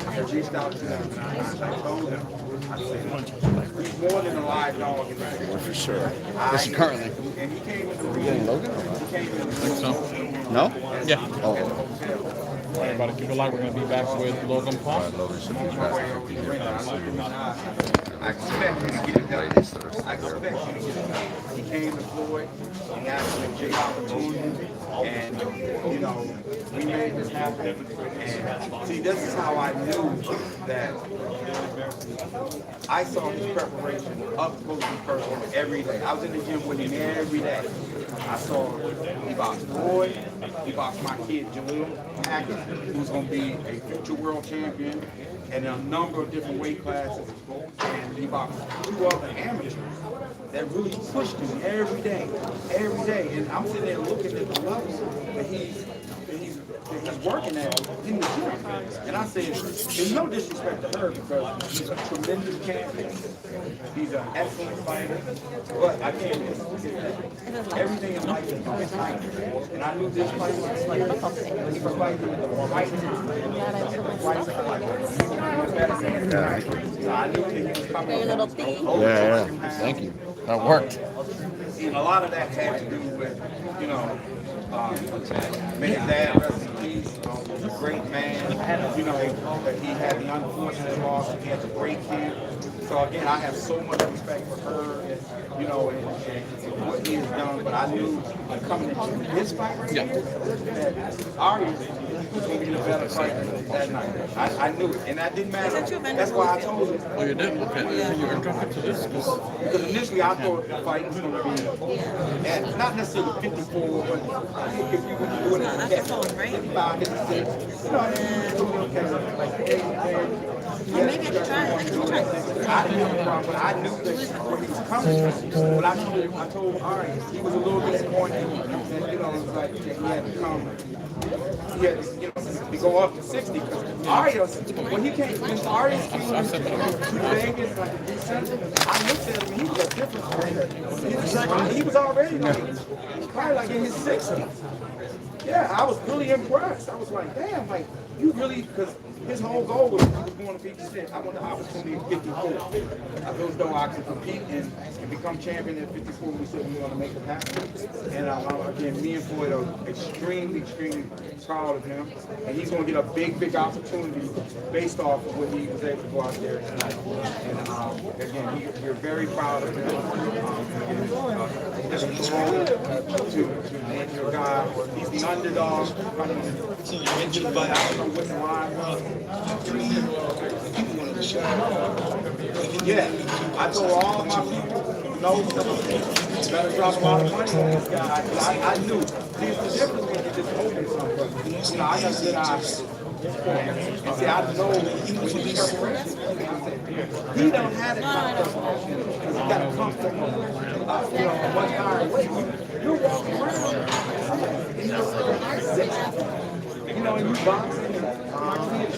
I reached out to them, and I told them, I said, he's more than a live dog in there. For sure. This is currently. And he came in the Are we getting Logan? He came in the So? No? Yeah. Oh. All right, everybody, keep it live. We're going to be back with Logan Paul. Logan should be back I expect you to get it done. I expect you to get it done. He came to Floyd, he asked him a big opportunity, and, we made this happen. And see, this is how I knew that I saw his preparation up close and personal every day. I was in the gym with him every day. I saw he boxed Floyd, he boxed my kid Jaleel Hackett, who's going to be a future world champion in a number of different weight classes, and he boxed 2 other amateurs that really pushed him every day. And I'm sitting there looking at the levels that he's working at in the gym. And I said, there's no disrespect to her because he's a tremendous champion. He's an excellent fighter. But I can't everything in life is on time. And I knew this fight was like he was fighting at the right time. So I knew that he was coming. Yeah. Thank you. That worked. And a lot of that had to do with, may his dad rest in peace, was a great man, that he had the unfortunate loss, he had a great camp. So again, I have so much respect for her, and what he has done, but I knew coming into his fight, that Ari was going to be the better fighter that night. I knew it, and that didn't matter. That's why I told him. Oh, you did? Okay. Yeah. You interrupted to this? Because initially I thought the fight was going to be, and not necessarily 54, but if you were doing it, 55, 56, maybe I should try it. I didn't have a problem, but I knew that where he was coming from. But I told Ari, he was a little disappointed that, it was like he had to come. He had to go up to 60 because Ari, when he came, when Ari came to Vegas, like in December, I looked at him, he was a different player. He was already probably like in his 60s. Yeah, I was really impressed. I was like, damn, like, you really, because his whole goal was going to 56. I want the opportunity at 54. I thought though I could compete and become champion at 54. We said we want to make it happen. And again, me and Floyd are extremely, extremely proud of him. And he's going to get a big, big opportunity based off of what he was able to go out there tonight. And again, we're very proud of him. Just to your guy, he's the underdog. I don't know what the line was. Yeah, I told all my people, no, better drop a lot of money on this guy. I knew. See, the difference when you just open something. I got good eyes. And see, I know when he's preparation, he don't have it kind of preparation because he got to come from a much higher weight. You're walking around and you're still 60. And you boxing, and my kids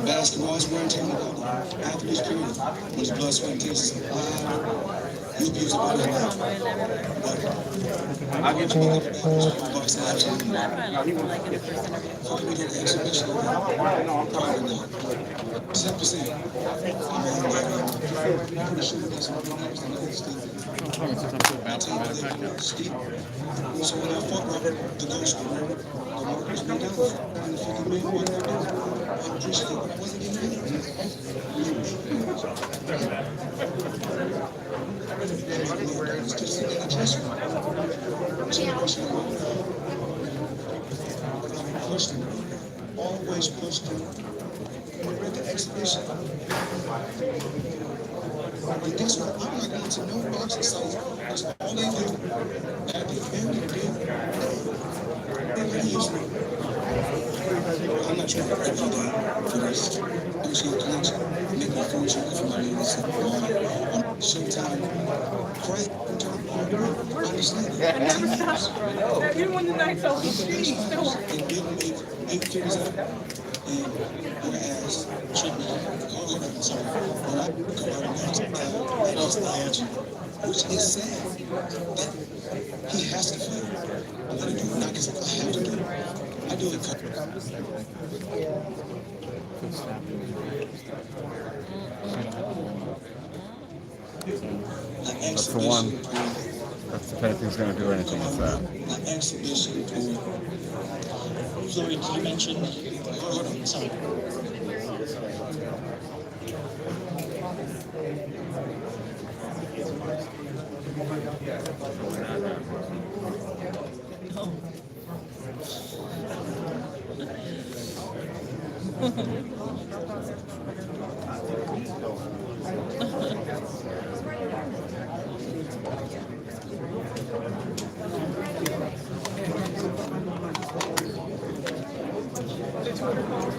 Basketball is where I'm talking about. Athletes, period. When it's blood, sweat, and tears, you'll be using about that. I'll get you back. So when I fought Robert, the coach, the markers went down. And the fucking man won. I appreciate it. I wasn't getting always pushed him. We're at the exhibition. And guess what? I'm not going to no boxing sites. That's all they do. At the end of the day, I'm not trying to break you down for this. There's no connection. Make my fortune from my name. Showtime. Craig. Understand it. You won the night so and didn't make 8 figures out. And whereas treatment, I'm sorry, when I go out and he's the legend, which is sad that he has to fight. I'm gonna do it not because I have to do it. I do it. That's the one. That's if anything's going to do anything with that. Exhibition tour. Floyd, you mentioned. Hold on, sorry.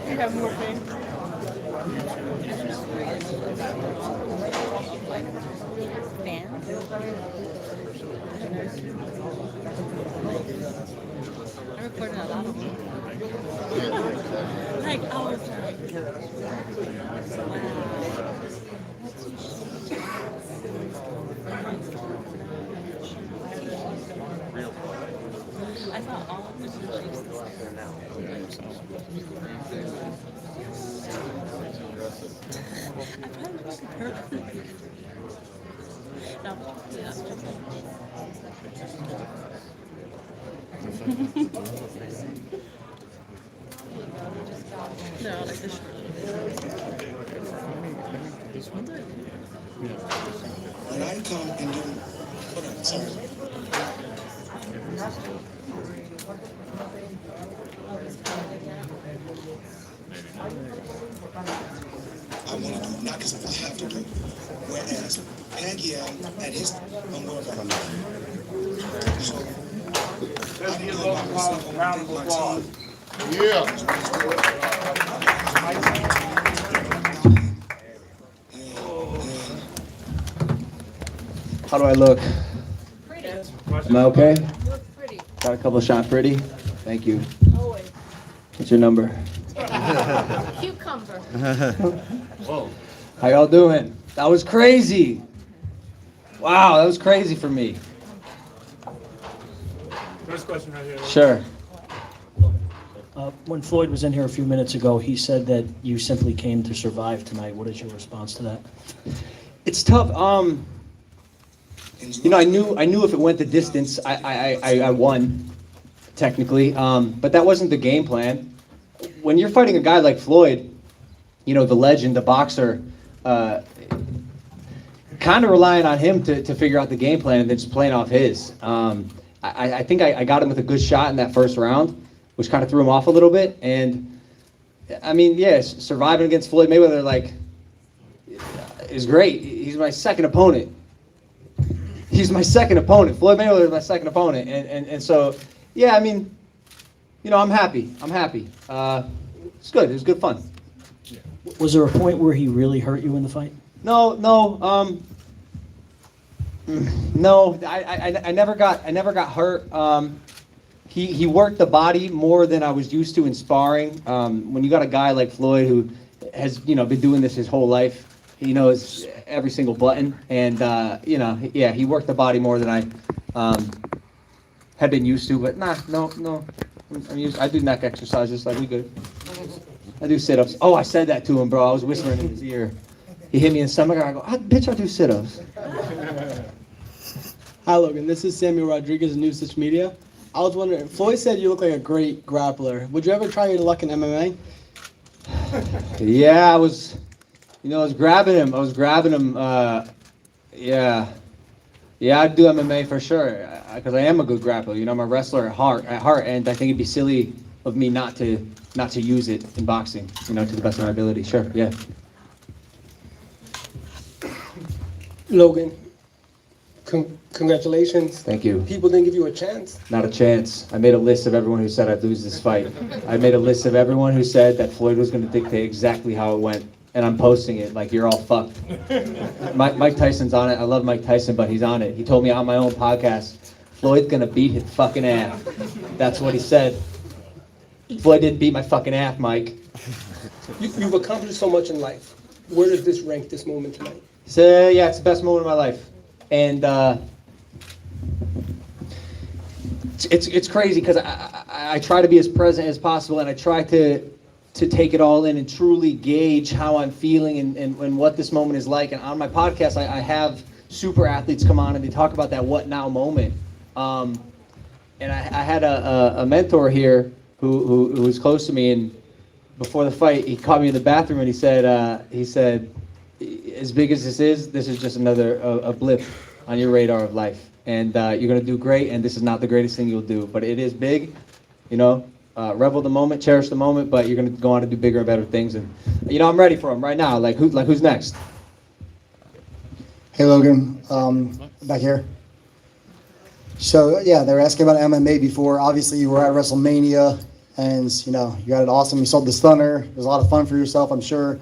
You have more pain. I recorded a lot of them. Like, I was I thought all of the Chiefs I probably wasn't perfect. No, yeah. They're all like this. When I come and do, hold on, sorry. I want to do it, not because I have to do it. Whereas Pacquiao at his, I'm world record. So, let's give Logan Paul a round of applause. How do I look? Pretty. Am I okay? You look pretty. Got a couple of shots. Pretty? Thank you. Always. What's your number? Cucumber. Whoa. How y'all doing? That was crazy. Wow, that was crazy for me. First question right here. Sure. When Floyd was in here a few minutes ago, he said that you simply came to survive tonight. What is your response to that? It's tough. You know, I knew if it went the distance, I won, technically. But that wasn't the game plan. When you're fighting a guy like Floyd, you know, the legend, the boxer, kind of relying on him to figure out the game plan and then just playing off his. I think I got him with a good shot in that first round, which kind of threw him off a little bit. And I mean, yes, surviving against Floyd Mayweather, like, is great. He's my second opponent. He's my second opponent. Floyd Mayweather is my second opponent. And so, yeah, I mean, you know, I'm happy. It's good. It was good fun. Was there a point where he really hurt you in the fight? No, I never got hurt. He worked the body more than I was used to in sparring. When you got a guy like Floyd who has been doing this his whole life, he knows every single button, and he worked the body more than I had been used to. But no, I do neck exercises like we good. I do sit-ups. Oh, I said that to him, bro. I was whispering in his ear. He hit me in the stomach. I go, bitch, I do sit-ups. Hi, Logan. This is Samuel Rodriguez, New Stitch Media. I was wondering, Floyd said you look like a great grappler. Would you ever try your luck in MMA? Yeah, I was grabbing him. Yeah, I'd do MMA for sure, because I am a good grappler. I'm a wrestler at heart, and I think it'd be silly of me not to use it in boxing, to the best of my ability. Sure, yeah. Logan, congratulations. Thank you. People didn't give you a chance. Not a chance. I made a list of everyone who said I'd lose this fight. I made a list of everyone who said that Floyd was going to dictate exactly how it went, and I'm posting it like you're all fucked. Mike Tyson's on it. I love Mike Tyson, but he's on it. He told me on my own podcast, Floyd's going to beat his fucking ass. That's what he said. Floyd didn't beat my fucking ass, Mike. You've accomplished so much in life. Where does this rank this moment tonight? So yeah, it's the best moment of my life, and it's crazy because I try to be as present as possible, and I try to take it all in and truly gauge how I'm feeling and what this moment is like. And on my podcast, I have super athletes come on and they talk about that what now moment. And I had a mentor here who was close to me, and before the fight, he caught me in the bathroom and he said, as big as this is just another a blip on your radar of life, and you're gonna do great, and this is not the greatest thing you'll do, but it is big, revel the moment, cherish the moment, but you're gonna go on to do bigger and better things, and I'm ready for him right now. Who's next? Hey Logan, back here. So yeah, they were asking about MMA before. Obviously, you were at WrestleMania, and you got it awesome. You sold the stunner. It was a lot of fun for yourself, I'm sure.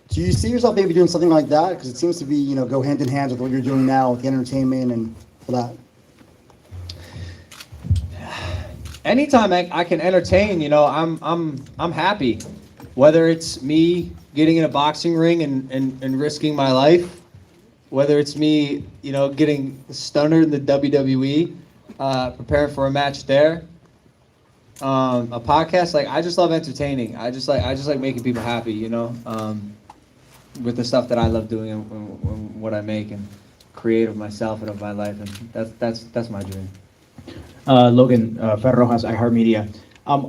Do you see yourself maybe doing something like that? Because it seems to be, go hand in hand with what you're doing now with the entertainment and all that. Anytime I can entertain, I'm happy. Whether it's me getting in a boxing ring and risking my life, whether it's me, getting stunner in the WWE, preparing for a match there, a podcast. I just love entertaining. I just like making people happy, with the stuff that I love doing and what I make and create of myself and of my life, and that's my dream. Logan, Fer Rojas, iHeartMedia.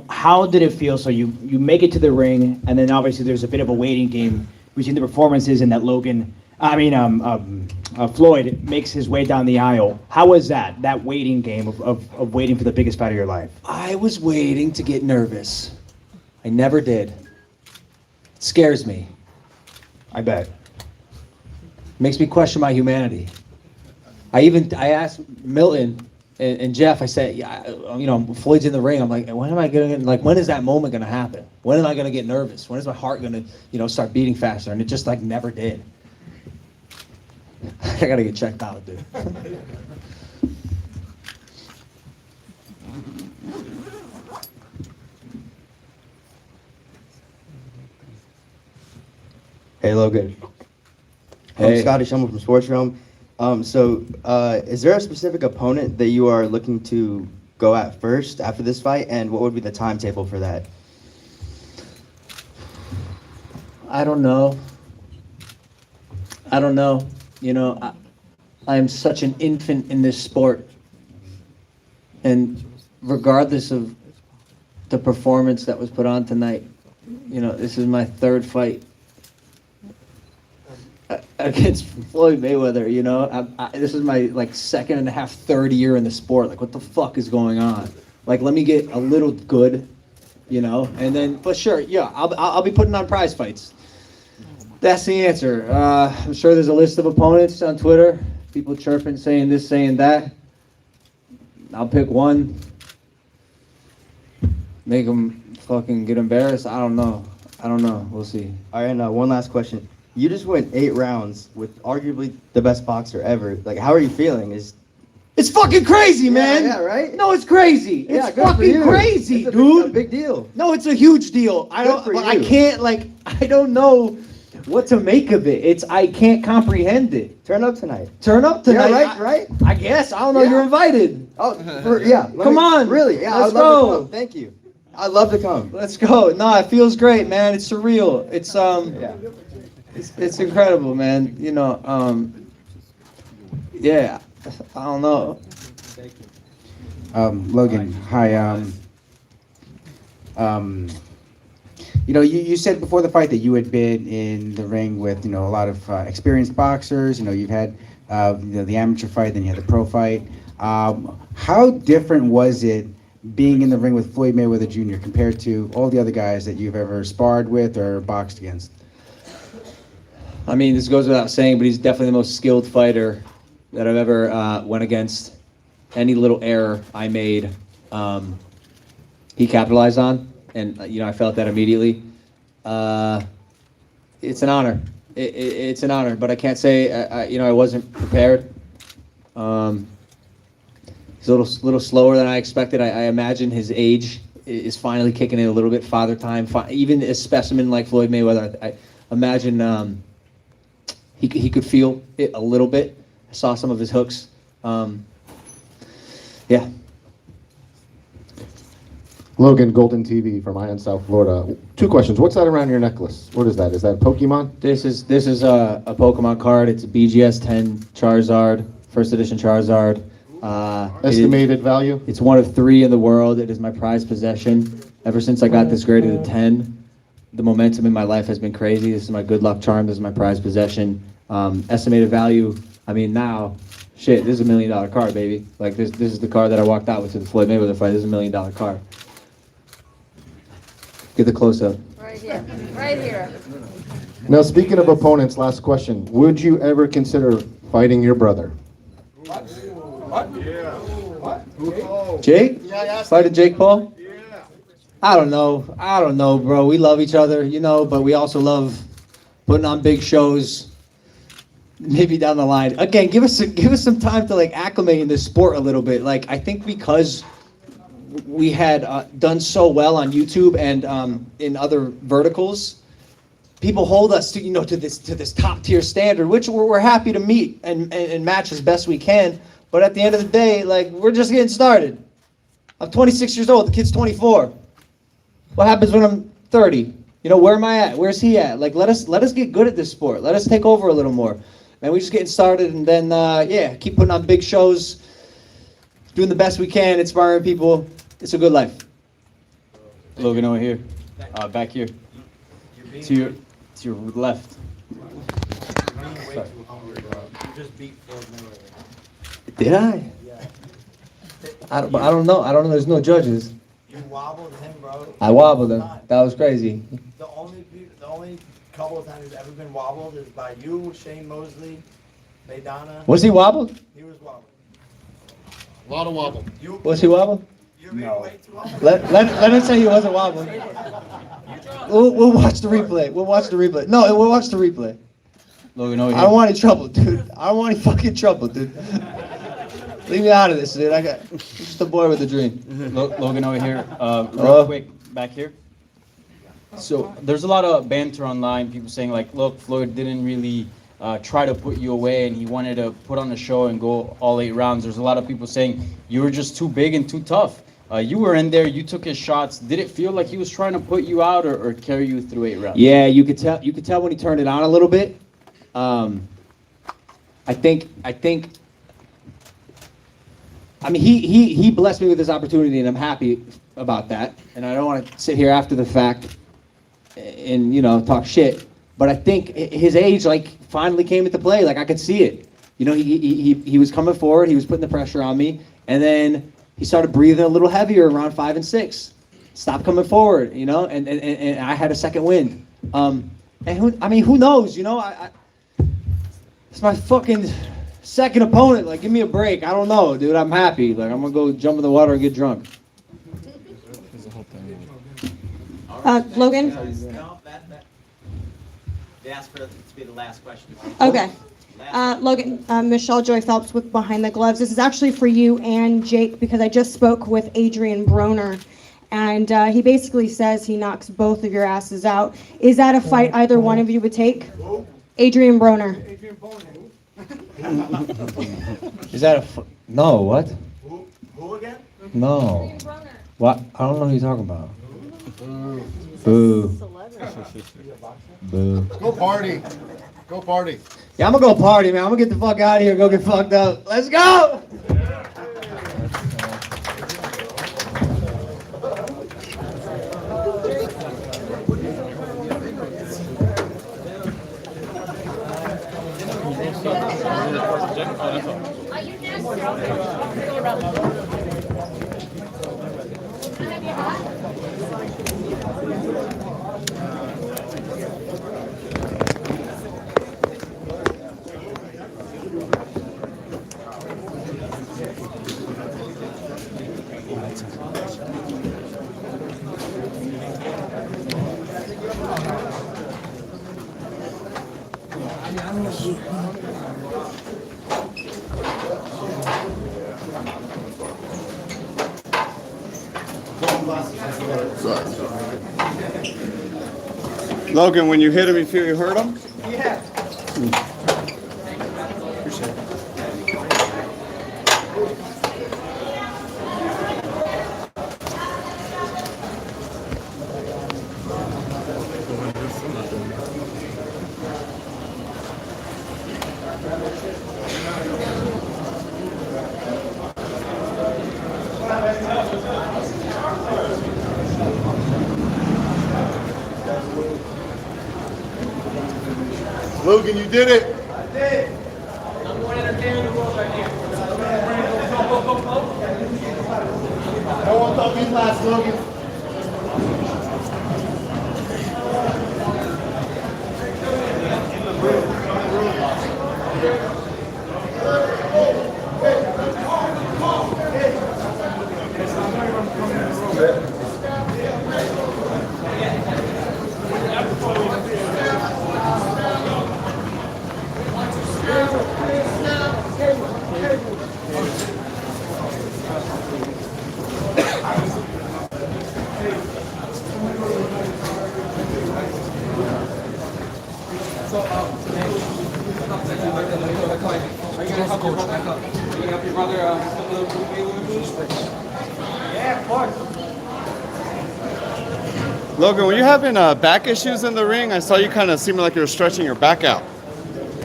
How did it feel? So you make it to the ring, and then obviously there's a bit of a waiting game between the performances and that Floyd makes his way down the aisle. How was that waiting game of waiting for the biggest fight of your life? I was waiting to get nervous. I never did. It scares me. I bet. Makes me question my humanity. I asked Milton and Jeff, I said, Floyd's in the ring. I'm like, when is that moment gonna happen? When am I gonna get nervous? When is my heart gonna, start beating faster? And it just never did. I gotta get checked out, dude. Hey Logan. Hey. I'm Scotty Schummel from Sports Realm. Is there a specific opponent that you are looking to go at first after this fight, and what would be the timetable for that? I don't know. I am such an infant in this sport, and regardless of the performance that was put on tonight, this is my third fight against Floyd Mayweather. This is my second and a half, third year in the sport. What the fuck is going on? Let me get a little good, and then, but sure, yeah, I'll be putting on prize fights. That's the answer. I'm sure there's a list of opponents on Twitter, people chirping, saying this, saying that. I'll pick one, make them fucking get embarrassed. I don't know. We'll see. All right, now one last question. You just went 8 rounds with arguably the best boxer ever. Like, how are you feeling? It's fucking crazy, man. Yeah, right? No, it's crazy. Yeah, It's good for fucking you. crazy, It's dude. a big deal. No, it's a huge deal. I Good don't. for But I you. can't I don't know what to make of it. I can't comprehend it. Turn up tonight. Turn up tonight. Yeah, right. I guess. I don't know. Yeah. You're invited. Oh, yeah. Come on. Really? Yeah, Let's I'd love to go. come. Thank you. I'd love to come. Let's go. No, it feels great, man. It's surreal. It's Yeah. it's incredible, man. Yeah. I don't know. Logan, hi. You said before the fight that you had been in the ring with, a lot of experienced boxers. You've had, the amateur fight, then you had the pro fight. How different was it being in the ring with Floyd Mayweather Jr. compared to all the other guys that you've ever sparred with or boxed against? I mean, this goes without saying, but he's definitely the most skilled fighter that I've ever went against. Any little error I made, he capitalized on, and I felt that immediately. It's an honor. It's an honor, but I can't say I wasn't prepared. He's a little slower than I expected. I imagine his age is finally kicking in a little bit. Father time, even a specimen like Floyd Mayweather, I imagine he could feel it a little bit. I saw some of his hooks. Yeah. Logan, Golden TV from Ion, South Florida. 2 questions. What's that around your necklace? What is that? Is that Pokemon? This is a Pokemon card. It's a BGS 10 Charizard, first edition Charizard. Estimated value? It's one of 3 in the world. It is my prized possession. Ever since I got this graded a 10, the momentum in my life has been crazy. This is my good luck charm. This is my prized possession. Estimated value, I mean, now, shit, this is $1 million card, baby. Like, this is the card that I walked out with to the Floyd Mayweather fight. This is $1 million card. Get the close-up. Right here. Right here. Now, speaking of opponents, last question. Would you ever consider fighting your brother? Jake? Fighting Jake Paul? I don't know, bro. We love each other, but we also love putting on big shows. Maybe down the line. Again, give us some time to acclimate in this sport a little bit. I think because we had done so well on YouTube and in other verticals, people hold us to this top tier standard, which we're happy to meet and match as best we can. But at the end of the day, we're just getting started. I'm 26 years old. The kid's 24. What happens when I'm 30? Where am I at? Where's he at? Let us get good at this sport. Let us take over a little more. And we're just getting started, and then keep putting on big shows, doing the best we can, inspiring people. It's a good life. Logan over here, back here, to your left. You just beat Floyd Mayweather. Did I? I don't know. There's no judges. You wobbled him, bro. I wobbled him. That was crazy. The only couple of times he's ever been wobbled is by you, Shane Mosley, Maidana. Was he wobbled? He was wobbled. A lot of wobble. Was he wobbled? No. Let him say he wasn't wobbled. We'll watch the replay. We'll watch the replay. No, we'll watch the replay. Logan over here. I don't want any trouble, dude. I don't want any fucking trouble, dude. Leave me out of this, dude. I'm just a boy with a dream. Logan over here, real quick, back here. So there's a lot of banter online, people saying look, Floyd didn't really try to put you away and he wanted to put on a show and go all 8 rounds. There's a lot of people saying you were just too big and too tough. You were in there, you took his shots. Did it feel like he was trying to put you out or carry you through 8 rounds? Yeah, you could tell when he turned it on a little bit. I mean, he blessed me with this opportunity, and I'm happy about that. And I don't want to sit here after the fact and talk shit. But I think his age finally came into play. I could see it. He was coming forward. He was putting the pressure on me, and then he started breathing a little heavier around 5 and 6. Stopped coming forward. And I had a second wind. And who knows? It's my fucking second opponent. Give me a break. I don't know, dude. I'm happy. I'm gonna go jump in the water and get drunk. Logan? asked for it to be the last question. Okay. Logan, Michelle Joy Phelps with Behind the Gloves. This is actually for you and Jake because I just spoke with Adrian Broner, and he basically says he knocks both of your asses out. Is that a fight either one of you would take? Adrian Broner. Is that no, what? Who again? No. What? I don't know who you're talking about. Boo. Boo. Go party. Go party. Yeah, I'm gonna go party, man. I'm gonna get the fuck out of here, go get fucked up. Let's go! Logan, when you hit him, you feel you hurt him? Yeah. Logan, you did it. I did. I'm more entertaining in the world right here. No one thought me last, Logan. Logan, were you having back issues in the ring? I saw you kind of seeming like you were stretching your back out.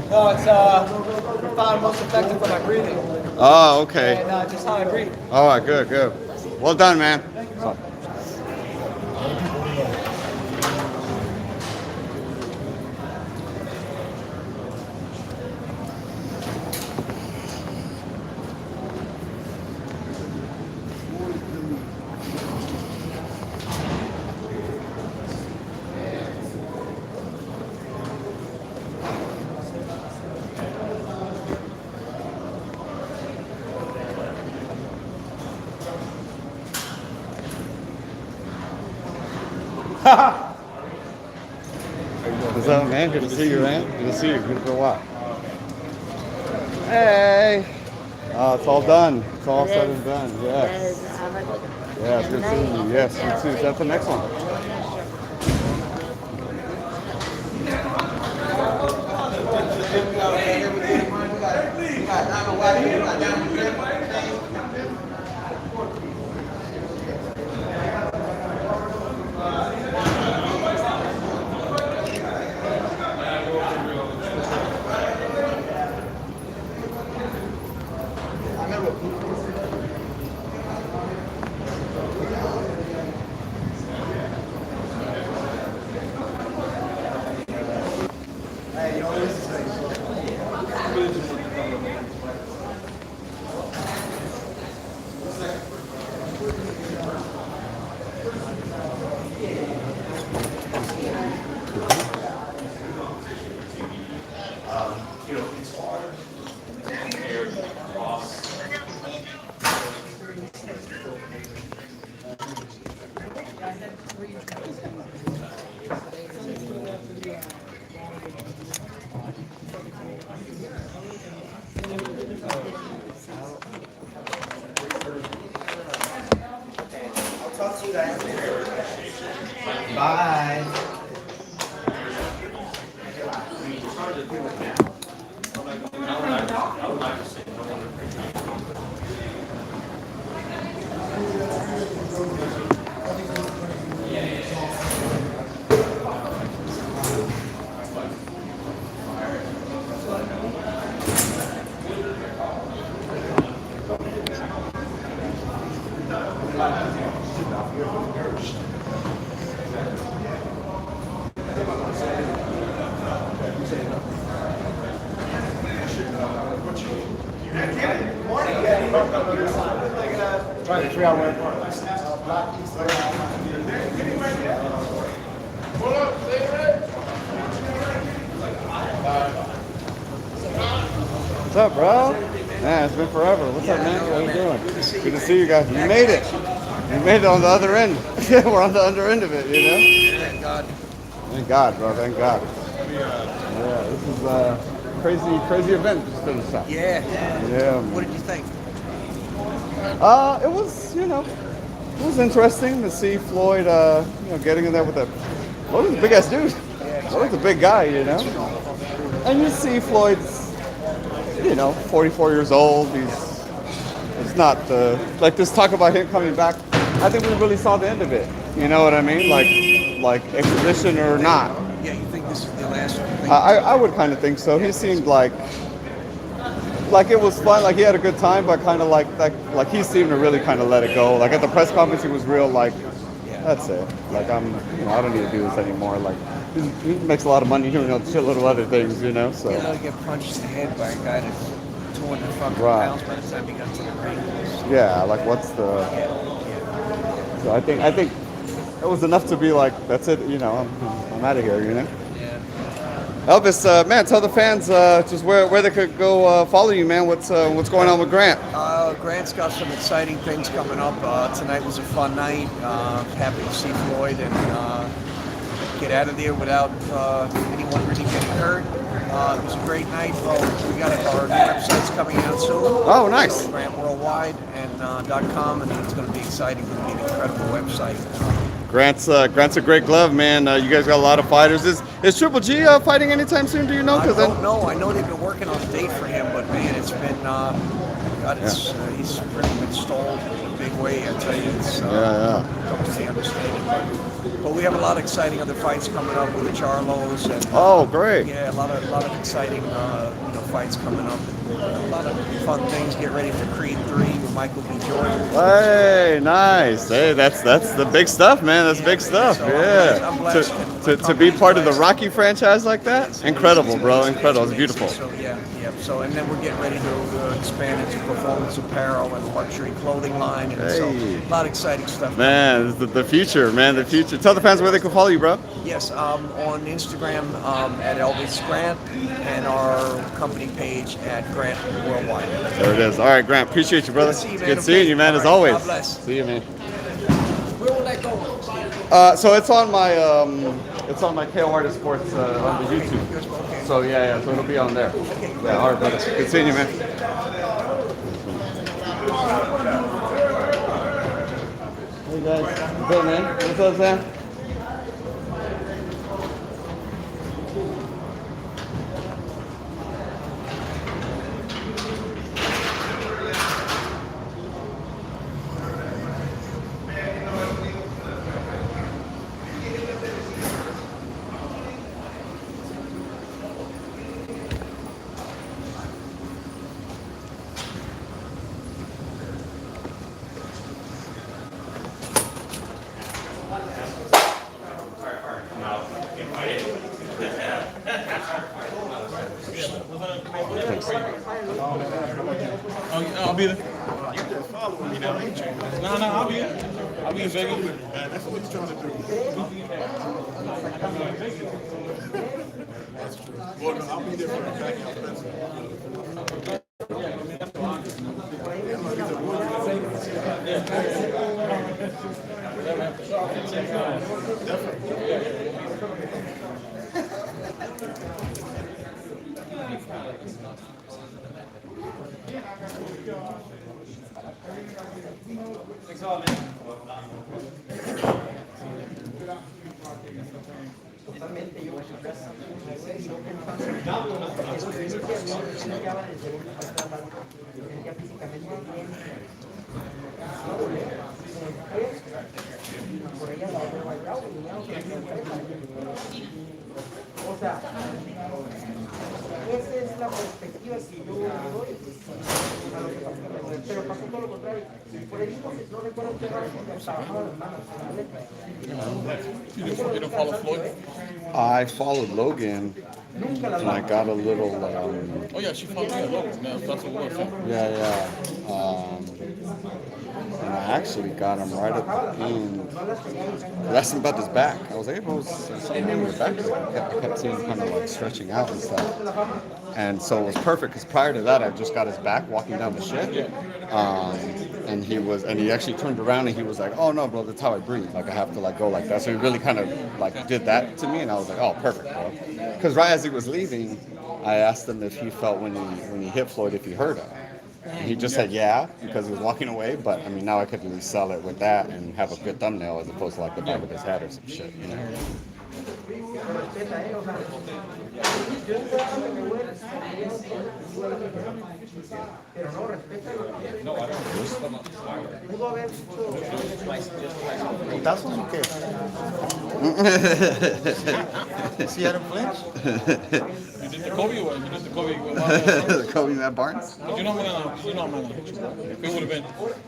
No, it's found most effective for my breathing. Oh, okay. And just how I breathe. All right, good, good. Well done, man. What's up, man? Good to see you, man. Good to see you. Good for a while. Hey. Oh, it's all done. It's all said and done. Yes. Yeah, it's good seeing you. Yes, you too. That's the next one. Trying to figure out where. What's up, bro? Man, it's been forever. What's up, man? How you doing? Good to see you guys. You made it. You made it on the other end. We're on the other end of it, you know? Thank God. Thank God, bro. Thank God. Yeah, this is a crazy event just finished up. Yeah. Yeah. What did you think? It was, it was interesting to see Floyd, getting in there with Logan's a big ass dude. Logan's a big guy, you know? And you see Floyd's, 44 years old. It's not like this talk about him coming back. I think we really saw the end of it. You know what I mean? Like exhibition or not. Yeah, you think this is the last thing? I would kind of think so. He seemed like it was fun, like he had a good time, but kind of like he seemed to really kind of let it go. Like at the press conference, he was real like, that's it. Like I don't need to do this anymore. Like he makes a lot of money doing a shitload of other things, So You get punched in the head by a guy that's 200 fucking Right. pounds by the time he got to the ring. yeah, like what's the? So I think it was enough to be like, that's it. I'm out of here. Elvis, man, tell the fans just where they could go follow you, man. What's going on with Grant? Grant's got some exciting things coming up. Tonight was a fun night. Happy to see Floyd and get out of there without anyone really getting hurt. It was a great night. We got our new website's coming out soon. Oh, nice. GrantWorldwide and .com, and it's going to be exciting. It's going to be an incredible website. Grant's a great glove, man. You guys got a lot of fighters. Is Triple G fighting anytime soon? Do you know? I don't know. I know they've been working on a date for him, but man, it's been he's really been stalled in a big way. I tell you, it's totally understanding. But we have a lot of exciting other fights coming up with the Charlos. And, oh, great! Yeah, a lot of exciting fights coming up. A lot of fun things. Get ready for Creed 3 with Michael B. Jordan. Hey, nice. Hey, that's the big stuff, man. That's big stuff. So Yeah. I'm blessed. To be part of the Rocky franchise like that, incredible, bro. Incredible. It's beautiful. So yeah. So and then we're getting ready to expand into performance apparel and luxury clothing line, and so a lot of exciting stuff. Man, the future, man. The future. Tell the fans where they can follow you, bro. Yes, on Instagram at Elvis Grant, and our company page at Grant Worldwide. There it is. All right, Grant. Appreciate you, brother. Good seeing you, man. As always. God bless. See you, man. Where will that go? So it's on my KO Artist Sports on the YouTube. So yeah. So it'll be on there. Yeah. All right, brother. Good seeing you, man. Hey guys, good man. What's up, Sam? I'll be there. You just following me now, ain't you? No, I'll be there. I'll be in Vegas. That's what he's trying to do. That's true. Well, no, I'll be there for the back Thanks a lot, man. O sea, esa es la perspectiva que yo le doy a lo que pasó, pero pasó todo lo contrario. You didn't follow Floyd? I followed Logan, and I got a little. Oh yeah, she followed me at Logan. Yeah, that's what it was. Yeah. And I actually got him right at the end. I asked him about his back. I was like, hey, bro, is something wrong with your back? I kept seeing him kind of like stretching out and stuff. And so it was perfect because prior to that, I just got his back walking down the shit. And he actually turned around and he was like, oh no, bro, that's how I breathe. Like I have to like go like that. So he really kind of like did that to me, and I was like, oh, perfect, bro. Because right as he was leaving, I asked him if he felt when he hit Floyd if he hurt him. And he just said yeah because he was walking away. But I mean, now I could really sell it with that and have a good thumbnail as opposed to like the back of his head or some shit, you know. ¿Putazos o qué? ¿Sí era flinch? You did the Kobe or you did the Kobe? The Kobe Matt Barnes? But you know I'm gonna hit you, bro. If it would have been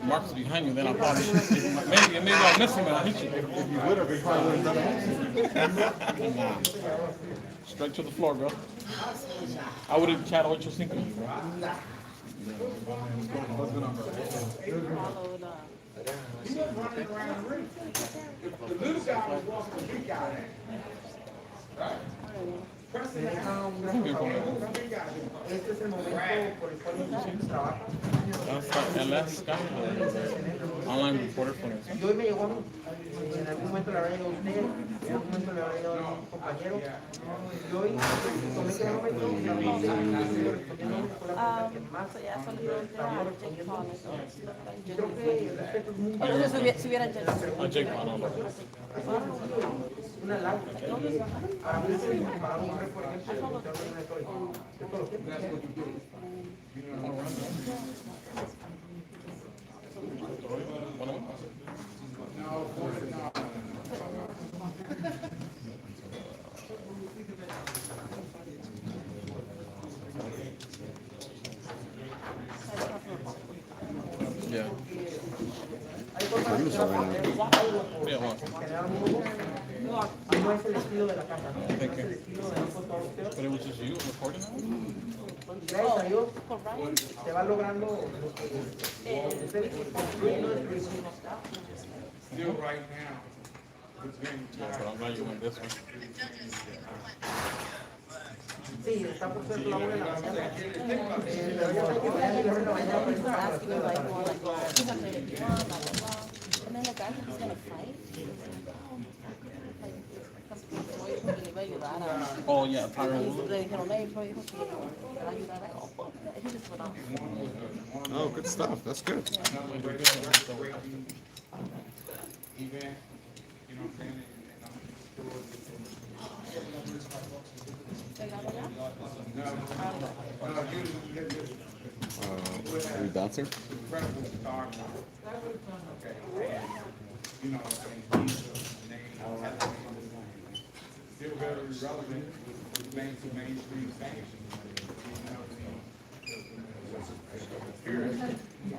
Marcus behind you, then I probably maybe I'll miss him and I'll hit you. If you would have, he probably would have done it. Straight to the floor, bro. I would have chatted what you're thinking, bro. What's going on, bro? And last guy, online reporter for us. Yo me llegó a mí, en algún momento le habrá llegado a usted, en algún momento le habrá llegado a un compañero. Yo tomé kilómetros y creo que el respeto es muy Si hubiera llegado. una larga. Para mí, para un hombre, por ejemplo, de todos los tiempos. Yeah. Yeah, no es el estilo de la casa, ¿no? Thank you. Es el estilo de un fotógrafo. But it was just you recording it? Gracias a Dios se va logrando lo que ustedes Still right now. Yeah, but I'm glad you won this one. Sí, está por ser la 1 de la mañana. And then the guy who's gonna fight, Oh yeah, Tyron. le dijeron, hey, Floyd dijo que le va a ayudar a él. He just went off. Oh, good stuff. That's good. Are we bouncing? Still very relevant with mainstream fans.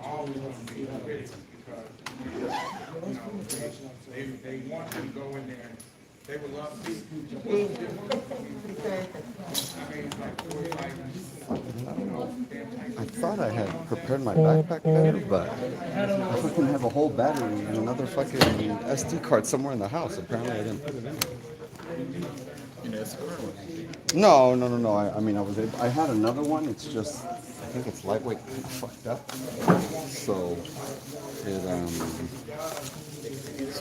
Always want to be critical because they want you to go in there. They would love to see you. I thought I had prepared my backpack better, but I fucking have a whole battery and another fucking SD card somewhere in the house. Apparently, I didn't put it in. No. I mean, I had another one. It's just, I think it's lightweight, kind of fucked up. So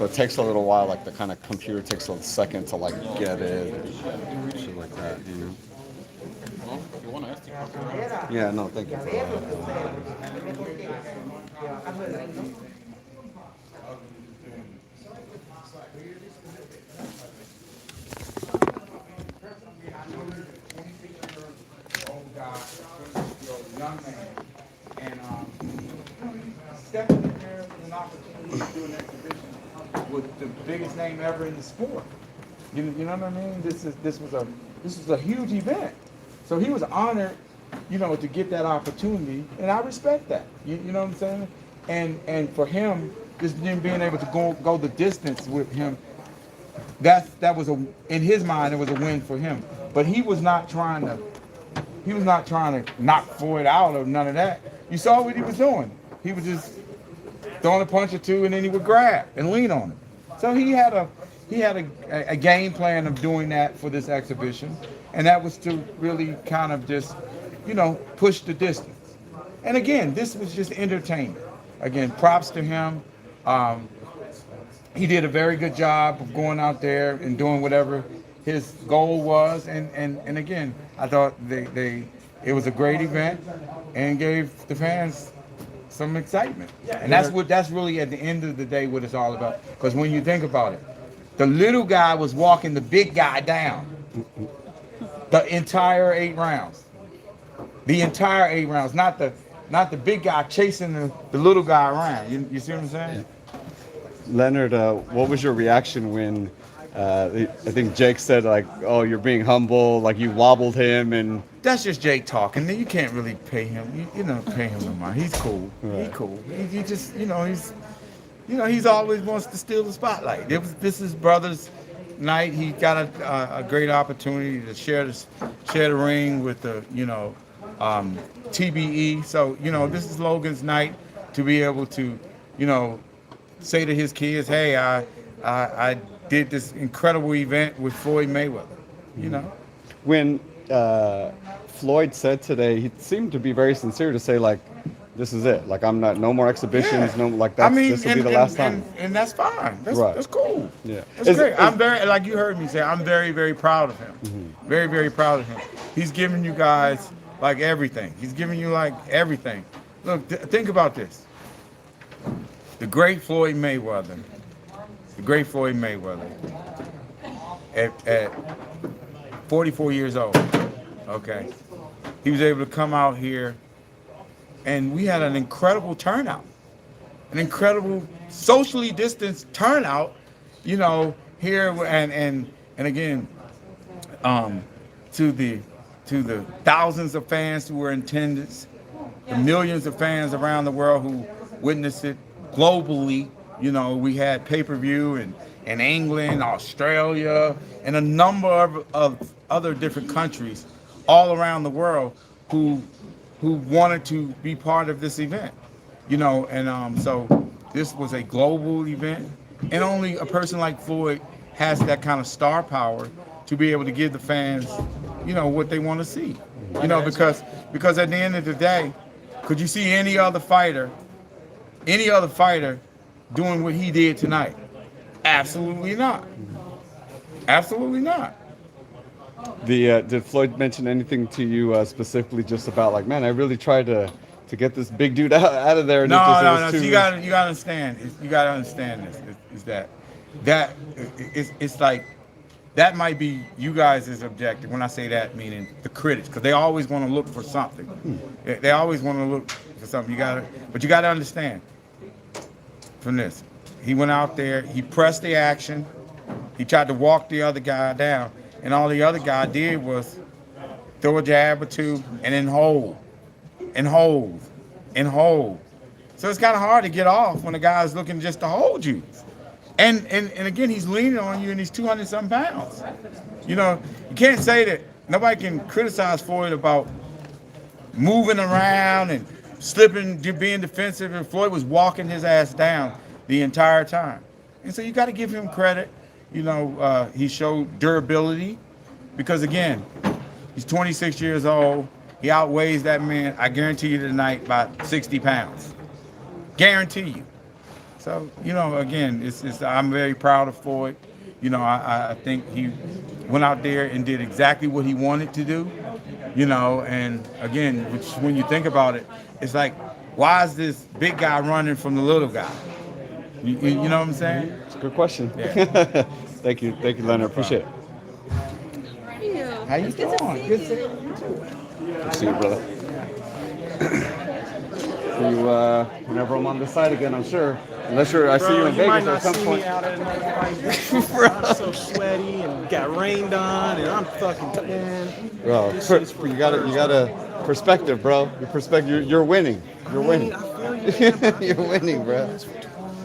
it takes a little while. Like the kind of computer takes a second to like get it, and shit like that, you know. Well, you want to ask the Yeah, no, thank you for that. Young man, and stepping in there with an opportunity to do an exhibition with the biggest name ever in the sport. You know what I mean? This was a huge event. So he was honored, to get that opportunity, and I respect that. You know what I'm saying? And for him, just being able to go the distance with him, that was in his mind, it was a win for him. But he was not trying to knock Floyd out or none of that. You saw what he was doing. He was just throwing a punch or two, and then he would grab and lean on it. So he had a game plan of doing that for this exhibition, and that was to really kind of just, push the distance. And again, this was just entertainment. Again, props to him. He did a very good job of going out there and doing whatever his goal was. And again, I thought it was a great event and gave the fans some excitement. And that's really at the end of the day what it's all about. Because when you think about it, the little guy was walking the big guy down the entire 8 rounds. The entire 8 rounds, not the big guy chasing the little guy around. You see what I'm saying? Leonard, what was your reaction when I think Jake said, like, oh, you're being humble, like you wobbled him? And that's just Jake talking. You can't really pay him. You don't pay him no mind. He's cool. Right. He's cool. He just, he's always wants to steal the spotlight. This is brother's night. He got a great opportunity to share the ring with the, TBE. So, this is Logan's night to be able to, say to his kids, hey, I did this incredible event with Floyd Mayweather, When Floyd said today, he seemed to be very sincere to say, like, this is it. Like, I'm not, no more exhibitions, this will be the last time. And that's fine. That's, right. That's cool. Yeah. That's great. I'm very, like you heard me say, I'm very, very proud of him. Mm-hmm. Very, very proud of him. He's giving you guys, like, everything. He's giving you, like, everything. Look, think about this. The great Floyd Mayweather, at 44 years old, okay, he was able to come out here, and we had an incredible turnout, an incredible socially distanced turnout, here, and again, to the thousands of fans who were in attendance, the millions of fans around the world who witnessed it. Globally, we had pay-per-view in England, Australia, and a number of other different countries all around the world who wanted to be part of this event, so this was a global event, and only a person like Floyd has that kind of star power to be able to give the fans, what they want to see, because at the end of the day, could you see any other fighter doing what he did tonight? Absolutely not. Absolutely not. Did Floyd mention anything to you specifically just about, like, man, I really tried to get this big dude out of there? And No. You gotta understand. You gotta understand this. Is that it's like that might be you guys' objective. When I say that, meaning the critics, because they always want to look for something. They always want to look for something. But you gotta understand. From this, he went out there, he pressed the action, he tried to walk the other guy down, and all the other guy did was throw a jab or two and then hold. So it's kind of hard to get off when the guy's looking just to hold you. And again, he's leaning on you and he's 200-something pounds. You can't say that nobody can criticize Floyd about moving around and slipping, being defensive, and Floyd was walking his ass down the entire time. And so you got to give him credit. He showed durability because, again, he's 26 years old. He outweighs that man, I guarantee you tonight, by 60 pounds. Guarantee you. So, again, I'm very proud of Floyd. I think he went out there and did exactly what he wanted to do. And again, when you think about it, it's like, why is this big guy running from the little guy? You know what I'm saying? It's a good question. Yeah. Thank you, Leonard. Appreciate it. How you doing? Good to see you. Good to see you, brother. See you whenever I'm on this side again, I'm sure. Unless I see you in Vegas at some point. Out at another fight. I'm so sweaty and got rained on, and I'm fucking man. Bro, you got a perspective, bro. Your perspective. You're winning. You're winning. I feel You're winning, bro. For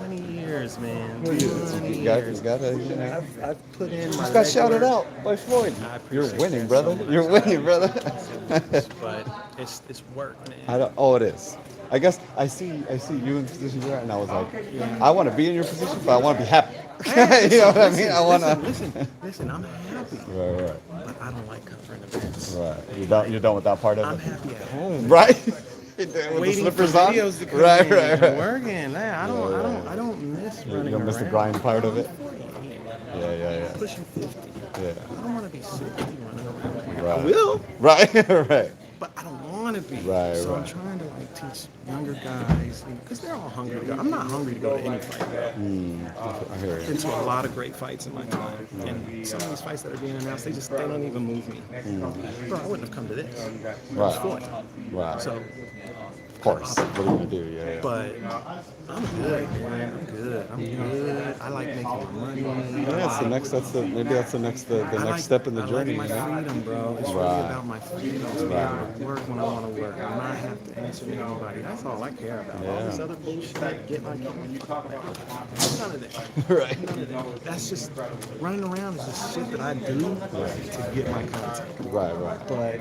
20 years, man. You gotta, you know. I've put in my Just got shouted legwork. out by Floyd. I You're appreciate winning, that brother. so much. You're winning, brother. But it's work, man. I don't. Oh, it is. I guess I see you in the position you're at, and I was like, I want to be in your position, but I want to be happy. You know what I mean? I want to. Listen, I'm happy. Right. But I don't like covering events. Right. You're done with that part of it. I'm happy at home. Right. With Waiting the for slippers on. videos to come Right. in and Right. working. Man, I don't miss You running don't miss the around. grind part of it. Yeah. Pushing 50. Yeah. I don't want to be 60 running around. Right. I will. Right. Right. But I don't want to be. Right, so I'm right. trying to like teach younger guys because they're all hungry to go. I'm not hungry to go to any fight. I hear Been to a lot of great fights in my time, and some of these fights that are being announced, they don't even move me. Bro, I wouldn't have come to this. Right. Floyd. Right. So, of course. What are you gonna do? Yeah. but I'm good, man. I'm good. I like making money. Yeah, it's the next. Maybe that's the next step in the journey. I like my freedom, bro. It's really about my freedom to be able to work when I want to work and not have to answer to anybody. That's all I care about. All this other bullshit, like get my none of that. Right. None of that. That's just running around is just shit that I do to get my content. Right. But I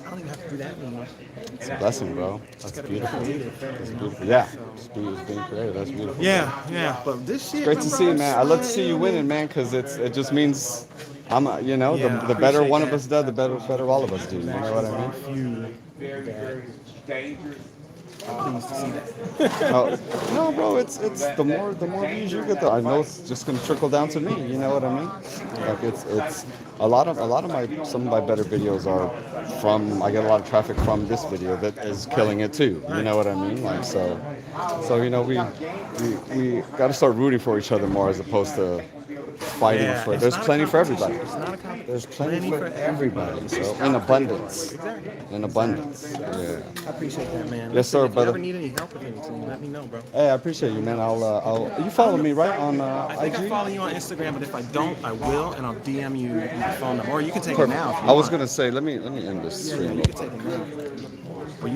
don't even have to do that anymore. It's a blessing, bro. That's beautiful. That's beautiful. Yeah. It's being creative. That's beautiful. Yeah. But this shit. It's great to see, man. I love to see you winning, man, because it just means the better one of us does, the better all of us do. You know what I mean? Very, very dangerous. Pleased to see that. No, bro. It's the more views you get, I know it's just gonna trickle down to me. You know what I mean? Like it's a lot of some of my better videos are from. I get a lot of traffic from this video that is killing it too. You know what I mean? Like so you know we got to start rooting for each other more as opposed to fighting for. There's plenty for everybody. There's plenty for everybody. So in abundance. Exactly. In abundance. Yeah. I appreciate that, man. Yes, sir, If brother. you ever need any help with anything, let me know, bro. Hey, I appreciate you, man. I'll. You follow me right on I think IG? I follow you on Instagram, but if I don't, I will, and I'll DM you your phone number, or you can take it Perfect. now. If you I was want. gonna say, let me end this stream. You can take it now.